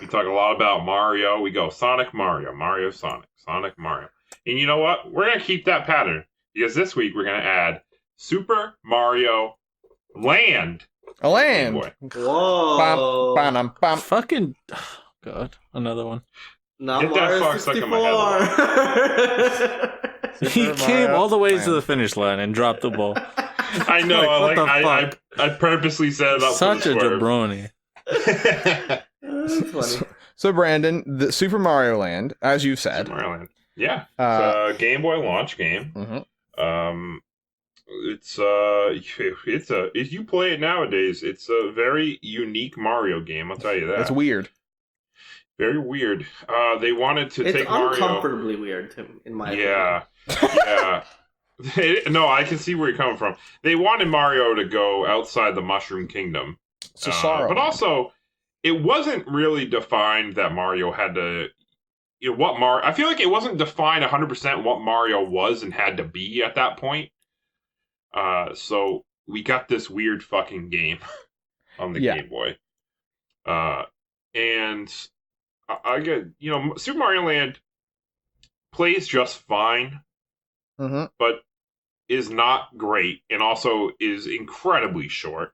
Speaker 2: We talk a lot about Mario. We go Sonic, Mario, Mario, Sonic, Sonic, Mario. And you know what? We're going to keep that pattern, because this week we're going to add Super Mario Land.
Speaker 1: A land.
Speaker 5: Whoa.
Speaker 1: Bam, bam.
Speaker 3: Fucking God, another one.
Speaker 5: Not
Speaker 2: Get
Speaker 5: Mario
Speaker 2: that fuck stuck in my
Speaker 5: 64.
Speaker 3: He came all the way to the finish line and dropped the ball.
Speaker 2: I know. I purposely set it up.
Speaker 3: Such a jabroni.
Speaker 5: That's funny.
Speaker 1: So Brandon, the Super Mario Land, as you said.
Speaker 2: Super Mario Land. Yeah. It's a Game Boy launch game.
Speaker 1: Mm-hmm.
Speaker 2: If you play it nowadays, it's a very unique Mario game, I'll tell you that.
Speaker 1: It's weird.
Speaker 2: Very weird. They wanted to take Mario.
Speaker 5: It's uncomfortably weird, in my opinion.
Speaker 2: Yeah. No, I can see where you're coming from. They wanted Mario to go outside the Mushroom Kingdom. But also, it wasn't really defined that Mario had to... I feel like it wasn't defined 100% what Mario was and had to be at that point. So we got this weird fucking game on the Game Boy. And I get, Super Mario Land plays just fine, but is not great, and also is incredibly short.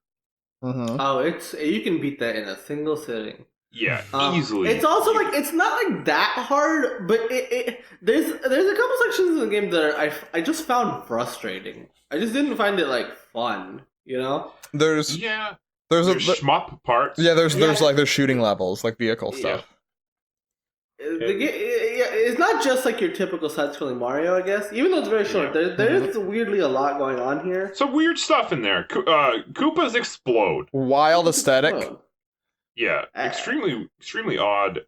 Speaker 5: Oh, you can beat that in a single sitting.
Speaker 2: Yeah, easily.
Speaker 5: It's also like it's not like that hard, but there's a couple sections in the game that I just found frustrating. I just didn't find it like fun,
Speaker 1: There's
Speaker 2: shmup parts.
Speaker 1: Yeah, there's shooting levels, like vehicle stuff.
Speaker 5: It's not just like your typical side-scrolling Mario, I guess. Even though it's very short, there is weirdly a lot going on here.
Speaker 2: Some weird stuff in there. Koopas explode.
Speaker 1: Wild aesthetic.
Speaker 5: Oh.
Speaker 2: Yeah, extremely odd.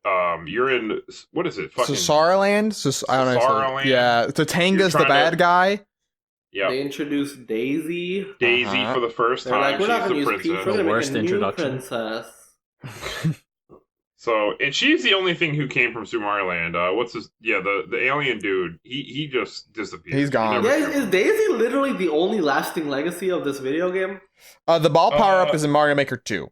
Speaker 2: You're in, what is it? Fucking
Speaker 1: Sasaraland? I don't know.
Speaker 2: Sasaraland.
Speaker 1: Yeah, Tatanga's the bad guy.
Speaker 2: Yeah.
Speaker 5: They introduced Daisy.
Speaker 2: For the first
Speaker 5: They're
Speaker 2: time.
Speaker 5: Like, we're not
Speaker 2: she's
Speaker 5: going to use Peach, we're going to make a new
Speaker 3: introduction.
Speaker 5: princess.
Speaker 2: So, and she's the only thing who came from Super Mario Land. What's this? Yeah, the alien dude. He just disappeared.
Speaker 1: He's gone.
Speaker 5: Is Daisy literally the only lasting legacy of this video game?
Speaker 1: The ball power-up is in Mario Maker 2.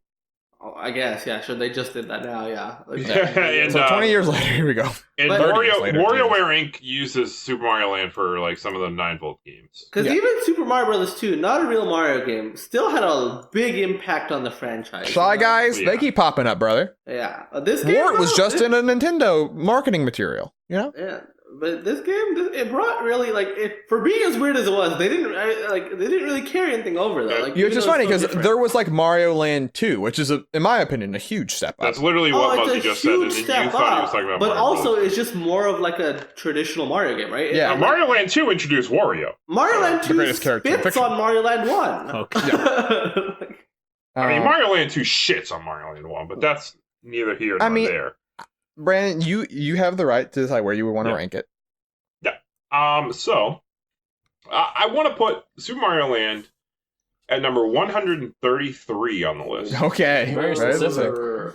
Speaker 5: Oh, I guess, yeah, sure. They just did that now, yeah.
Speaker 2: And,
Speaker 1: so 20 years later, here we go.
Speaker 2: And WarioWare Inc. uses Super Mario Land for like some of the 9-volt games.
Speaker 5: Because even Super Mario Brothers 2, not a real Mario game, still had a big impact on the franchise.
Speaker 1: Shy Guys, they keep popping up, brother.
Speaker 5: Yeah. This game
Speaker 1: Wart was just in a Nintendo marketing material,
Speaker 5: Yeah. But this game, it brought really for being as weird as it was, they didn't really carry anything over though. Like,
Speaker 1: it's just funny because there was like Mario Land 2, which is in my opinion a huge step up.
Speaker 2: That's literally what Muzzy just said, and then you thought he was talking about.
Speaker 5: But
Speaker 2: Mario
Speaker 5: also,
Speaker 2: Land.
Speaker 5: It's just more of like a traditional Mario game, right?
Speaker 1: Yeah.
Speaker 2: Mario Land 2 introduced Wario.
Speaker 5: Mario Land 2
Speaker 1: spits
Speaker 5: spits on Mario Land 1.
Speaker 3: Okay.
Speaker 2: I mean, Mario Land 2 shits on Mario Land 1, but that's neither here nor there.
Speaker 1: Brandon, you have the right to decide where you would want to rank it.
Speaker 2: So I want to put Super Mario Land at number 133 on the list.
Speaker 1: Okay,
Speaker 3: very specific.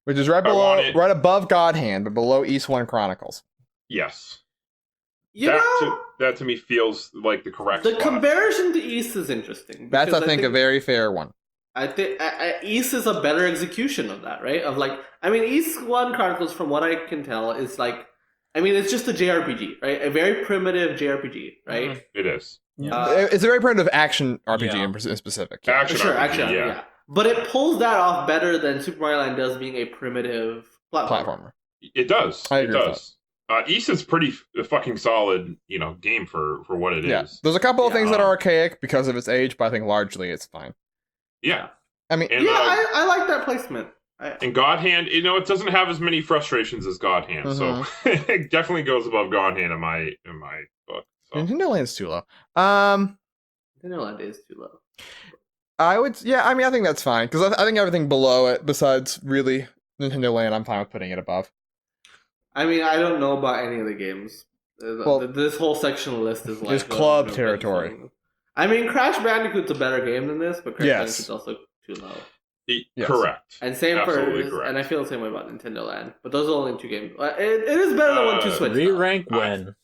Speaker 1: Which is right above God Hand, but below East One Chronicles.
Speaker 2: Yes.
Speaker 5: That
Speaker 2: to me feels like the correct
Speaker 5: The
Speaker 2: spot.
Speaker 5: comparison to East is interesting.
Speaker 1: That's, I think, a very fair one.
Speaker 5: I think East is a better execution of that, right? East One Chronicles, from what I can tell, is it's just a JRPG, right? A very primitive JRPG, right?
Speaker 2: It is.
Speaker 1: It's a very primitive action RPG in specific.
Speaker 2: Yeah. Action RPG,
Speaker 5: yeah. But it pulls that off better than Super Mario Land does, being a primitive platformer.
Speaker 2: It does.
Speaker 1: I agree with
Speaker 2: that. East is pretty fucking solid, game for what it is.
Speaker 1: There's a couple of things that are archaic because of its age, but I think largely it's fine.
Speaker 2: Yeah.
Speaker 1: I mean,
Speaker 5: I like that placement.
Speaker 2: And God Hand, it doesn't have as many frustrations as God Hand, so it definitely goes above God Hand in my book. So.
Speaker 1: Nintendo Land's too low.
Speaker 5: Nintendo Land is too low.
Speaker 1: I think that's fine because I think everything below it, besides really Nintendo Land, I'm fine with putting it above.
Speaker 5: I don't know about any of the games. This whole section list is
Speaker 1: just club territory.
Speaker 5: Crash Bandicoot's a better game than this, but Crash Bandicoot's also too low.
Speaker 1: Yes.
Speaker 2: Correct.
Speaker 5: And same
Speaker 2: correct.
Speaker 5: And I feel the same way about Nintendo Land. But those are only 2 games. It is better than 1-2 Switch.
Speaker 3: Re-rank when?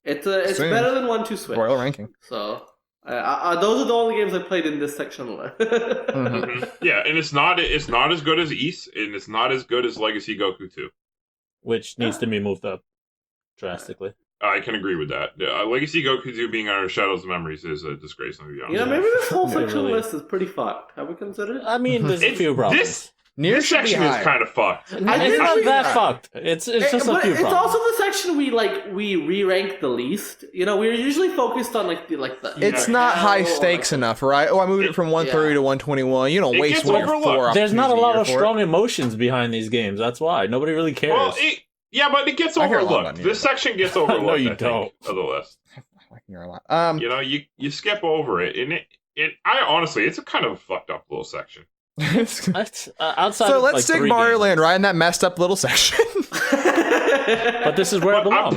Speaker 5: It's better than 1-2 Switch.
Speaker 1: Royal ranking.
Speaker 5: So those are the only games I played in this section of the list.
Speaker 2: Yeah, and it's not as good as East, and it's not as good as Legacy Goku 2.
Speaker 3: Which needs to be moved up drastically.
Speaker 2: I can agree with that. Legacy Goku 2 being on Shadows of Memories is a disgrace, to be honest.
Speaker 5: Maybe this whole section list is pretty fucked. Have we considered it?
Speaker 3: There's a few problems.
Speaker 2: This section is kind of fucked.
Speaker 3: It's not that fucked. It's just a few problems.
Speaker 5: It's also the section we re-rank the least. We're usually focused on the
Speaker 1: It's not high stakes enough, right? Oh, I moved it from 130 to 121. You don't waste one of your 4
Speaker 3: There's not a lot of strong emotions behind these games. That's why nobody really cares.
Speaker 2: Well, but it gets overlooked. This section gets overlooked.
Speaker 3: No, you don't.
Speaker 2: Of the list.
Speaker 1: I can hear a lot.
Speaker 2: You skip over it, and I honestly, it's a kind of fucked up little section.
Speaker 3: Outside
Speaker 1: So
Speaker 3: of,
Speaker 1: let's
Speaker 3: like,
Speaker 1: stick
Speaker 3: 3
Speaker 1: Mario
Speaker 3: games.
Speaker 1: Land right in that messed up little section.
Speaker 3: But this is where it
Speaker 2: But
Speaker 3: belongs.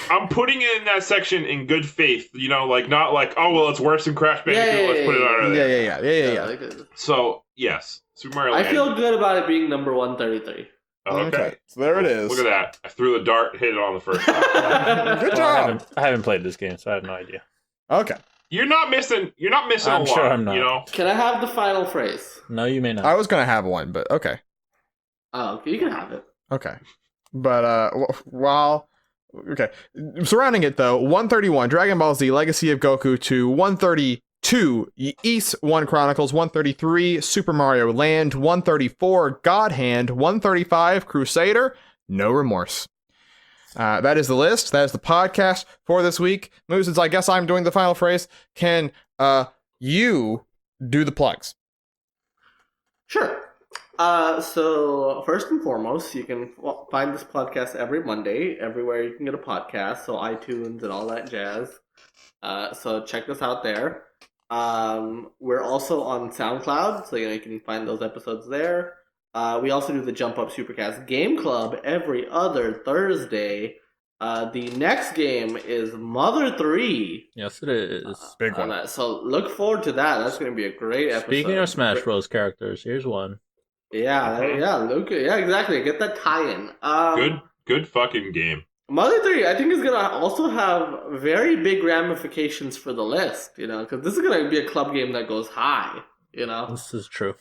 Speaker 2: I'm putting it in that section in good faith. You know, like not like, oh well, it's worse than Crash Bandicoot. Let's put it on there.
Speaker 1: Yeah.
Speaker 2: So yes, Super Mario
Speaker 5: I
Speaker 2: Land.
Speaker 5: feel good about it being number 133.
Speaker 2: Okay.
Speaker 1: So there it is.
Speaker 2: Look at that. I threw the dart, hit it on the first time.
Speaker 1: Good
Speaker 3: Well,
Speaker 1: job.
Speaker 3: I haven't played this game, so I have no idea.
Speaker 1: Okay.
Speaker 2: You're not missing
Speaker 3: I'm
Speaker 2: a lot.
Speaker 3: sure I'm not.
Speaker 2: You know.
Speaker 5: Can I have the final phrase?
Speaker 3: No, you may not.
Speaker 1: I was gonna have one, but okay.
Speaker 5: Oh, okay, you can have it.
Speaker 1: Okay. But surrounding it though, 131 Dragon Ball Z Legacy of Goku to 132 Ys 1 Chronicles, 133 Super Mario Land, 134 God Hand, 135 Crusader, No Remorse. That is the list. That is the podcast for this week. Moose, since I guess I'm doing the final phrase, can you do the plugs?
Speaker 5: Sure. So first and foremost, you can find this podcast every Monday, everywhere you can get a podcast, so iTunes and all that jazz. So check us out there. We're also on SoundCloud, so you can find those episodes there. We also do the Jump Up Supercast Game Club every other Thursday. The next game is Mother 3.
Speaker 3: Yes, it is.
Speaker 1: Big one.
Speaker 5: So look forward to that. That's going to be a great episode.
Speaker 3: Speaking of Smash Bros. Characters, here's one.
Speaker 5: Yeah, exactly. Get that tie-in.
Speaker 2: Good fucking game.
Speaker 5: Mother 3, I think, is going to also have very big ramifications for the list, because this is going to be a club game that goes high,
Speaker 3: This is true.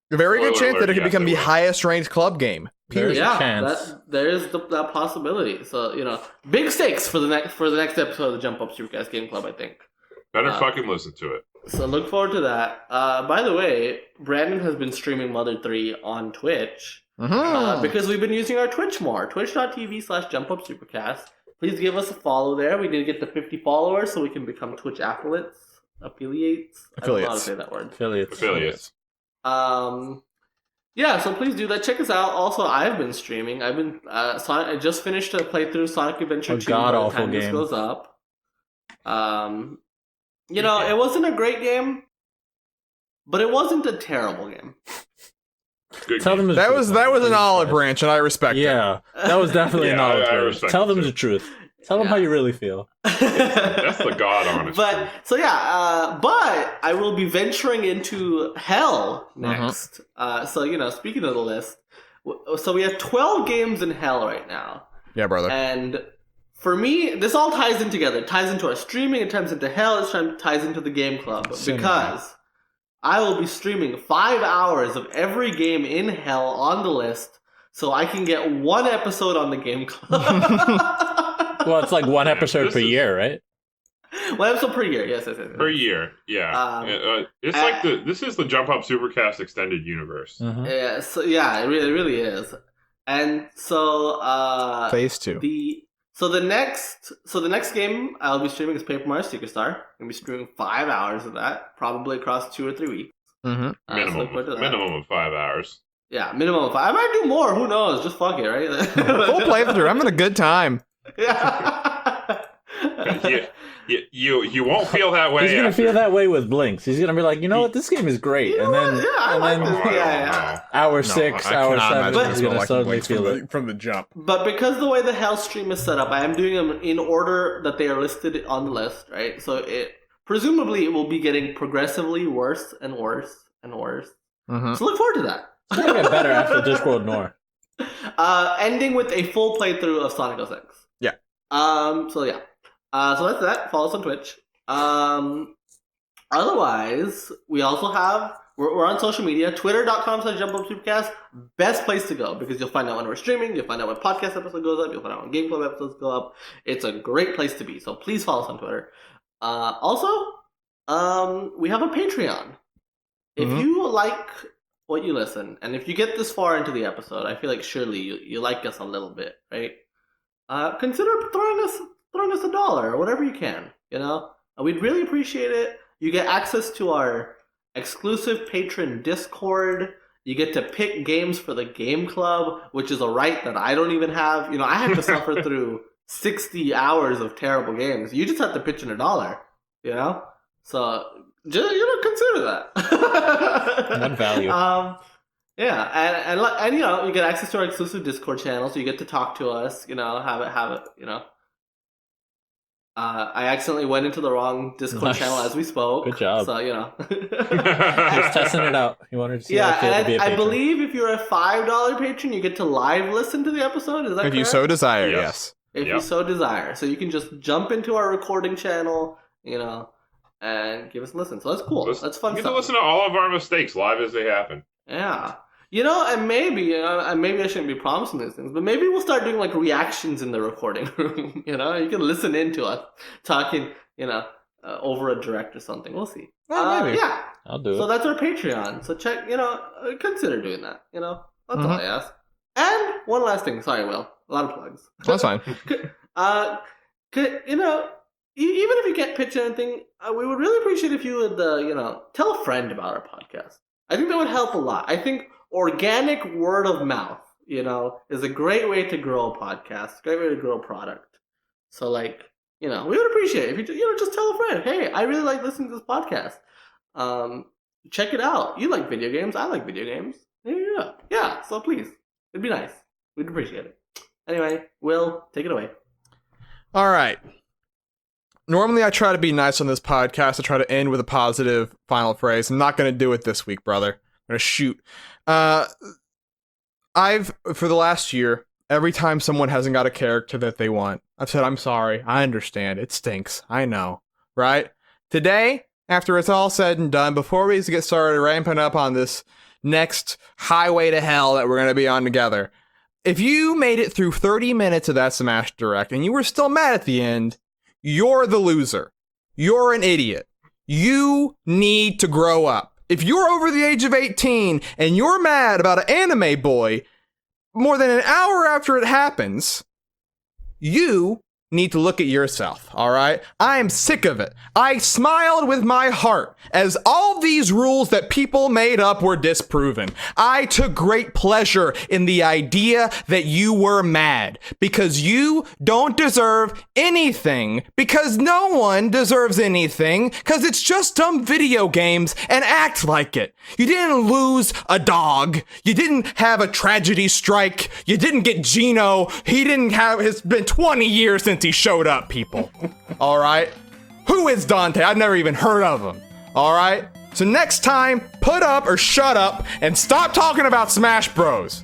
Speaker 1: A very good
Speaker 2: Spoiler
Speaker 1: chance that it
Speaker 2: alert,
Speaker 1: could become
Speaker 2: yes,
Speaker 1: the
Speaker 2: it will.
Speaker 1: highest ranked club game.
Speaker 3: There's a chance.
Speaker 5: there is that possibility. So, big stakes for the next episode of the Jump Up Supercast Game Club, I think.
Speaker 2: Better fucking listen to it.
Speaker 5: So look forward to that. By the way, Brandon has been streaming Mother 3 on Twitch because we've been using our Twitch more. Twitch.tv/JumpUpSupercast. Please give us a follow there. We need to get to 50 followers so we can become Twitch affiliates. I don't know how to say that word.
Speaker 2: Affiliates.
Speaker 5: Yeah, so please do that. Check us out. Also, I've been streaming. I just finished a playthrough Sonic Adventure 2 by the time this goes up. It wasn't a great game, but it wasn't a terrible game.
Speaker 2: Good
Speaker 3: Tell
Speaker 2: game.
Speaker 3: them
Speaker 1: That was an olive branch, and I respect it.
Speaker 3: Yeah, that was definitely an olive
Speaker 2: I
Speaker 3: branch.
Speaker 2: respect
Speaker 3: Tell
Speaker 2: it
Speaker 3: them
Speaker 2: too.
Speaker 3: the truth. Tell them how you really feel.
Speaker 2: That's the god honest.
Speaker 5: But but I will be venturing into Hell next. Speaking of the list, so we have 12 games in Hell right now,
Speaker 1: Yeah, brother.
Speaker 5: and for me, this all ties in together. It ties into our streaming. It ties into Hell. It ties into the game club because I will be streaming 5 hours of every game in Hell on the list, so I can get one episode on the game club.
Speaker 3: Well, it's like one episode per year, right?
Speaker 5: One episode per year, yes.
Speaker 2: Per year, yeah. It's like this is the Jump Up Supercast extended universe.
Speaker 3: Mm-hmm.
Speaker 5: Yeah, it really is. And so
Speaker 1: Phase 2.
Speaker 5: The next game I'll be streaming is Paper Mario Secret Star. I'm gonna be streaming 5 hours of that, probably across 2 or 3 weeks.
Speaker 1: Mm-hmm.
Speaker 2: Minimum of 5 hours.
Speaker 5: Yeah, minimum of 5. I might do more. Who knows? Just fuck it, right?
Speaker 1: Full playthrough. I'm having a good time.
Speaker 5: Yeah.
Speaker 2: You won't feel that way.
Speaker 3: He's gonna feel that way with Blinks. He's gonna be like, you know what, this game is great,
Speaker 5: You know
Speaker 3: and then
Speaker 5: what? Yeah, I like this. Yeah.
Speaker 3: hour 6, hour 7, he's gonna suddenly feel it.
Speaker 1: from the jump.
Speaker 5: But because the way the Hell stream is set up, I am doing them in order that they are listed on the list, right? So presumably it will be getting progressively worse and worse and worse.
Speaker 1: Mm-hmm.
Speaker 5: So look forward to that.
Speaker 3: It's gonna get better after Discworld Noir.
Speaker 5: Ending with a full playthrough of Sonic 06.
Speaker 1: Yeah.
Speaker 5: So that's that. Follow us on Twitch. Otherwise, we also have we're on social media. Twitter.com/JumpUpSupercast. Best place to go because you'll find out when we're streaming. You'll find out when podcast episode goes up. You'll find out when Game Club episodes go up. It's a great place to be. So please follow us on Twitter. Also, we have a Patreon. If you like what you listen, and if you get this far into the episode, I feel like surely you like us a little bit, right? Consider throwing us $1 or whatever you can, we'd really appreciate it. You get access to our exclusive patron Discord. You get to pick games for the game club, which is a right that I don't even have. I have to suffer through 60 hours of terrible games. You just have to pitch in $1, So just consider that.
Speaker 3: What value?
Speaker 5: Yeah, and you get access to our exclusive Discord channel, so you get to talk to us. Have it. I accidentally went into the wrong Discord channel as we spoke.
Speaker 3: Good job.
Speaker 5: So
Speaker 3: Just testing it out. You wanted to see how it felt to be a
Speaker 5: I
Speaker 3: patron.
Speaker 5: believe if you're a $5 patron, you get to live listen to the episode. Is that correct?
Speaker 1: If you so desire,
Speaker 2: Yes.
Speaker 1: yes.
Speaker 5: If you so desire. So you can just jump into our recording channel, and give us a listen. So that's cool. That's fun
Speaker 2: You get
Speaker 5: stuff.
Speaker 2: to listen to all of our mistakes live as they happen.
Speaker 5: Yeah. And maybe I shouldn't be promising these things, but maybe we'll start doing like reactions in the recording room. You can listen into us talking, over a direct or something. We'll see.
Speaker 1: Maybe.
Speaker 5: Yeah.
Speaker 3: I'll do it.
Speaker 5: So that's our Patreon. So check, consider doing that. That's all I ask. And one last thing. Sorry, Will. A lot of plugs.
Speaker 1: That's fine.
Speaker 5: Even if you can't pitch anything, we would really appreciate if you would, tell a friend about our podcast. I think that would help a lot. I think organic word of mouth, is a great way to grow a podcast, great way to grow a product. So, we would appreciate it if you, just tell a friend, hey, I really like listening to this podcast. Check it out. You like video games. I like video games. Yeah. So please, it'd be nice. We'd appreciate it. Anyway, Will, take it away.
Speaker 1: All right. Normally, I try to be nice on this podcast. I try to end with a positive final phrase. I'm not going to do it this week, brother. I'm going to shoot. For the last year, every time someone hasn't got a character that they want, I've said, I'm sorry. I understand. It stinks. I know. Right? Today, after it's all said and done, before we get started ramping up on this next highway to hell that we're going to be on together, if you made it through 30 minutes of that Smash Direct and you were still mad at the end, you're the loser. You're an idiot. You need to grow up. If you're over the age of 18 and you're mad about an anime boy more than an hour after it happens, you need to look at yourself, all right? I am sick of it. I smiled with my heart as all these rules that people made up were disproven. I took great pleasure in the idea that you were mad because you don't deserve anything, because no one deserves anything, because it's just dumb video games and act like it. You didn't lose a dog. You didn't have a tragedy strike. You didn't get Gino. It's been 20 years since he showed up, people. All right? Who is Dante? I've never even heard of him. All right? So next time, put up or shut up and stop talking about Smash Bros.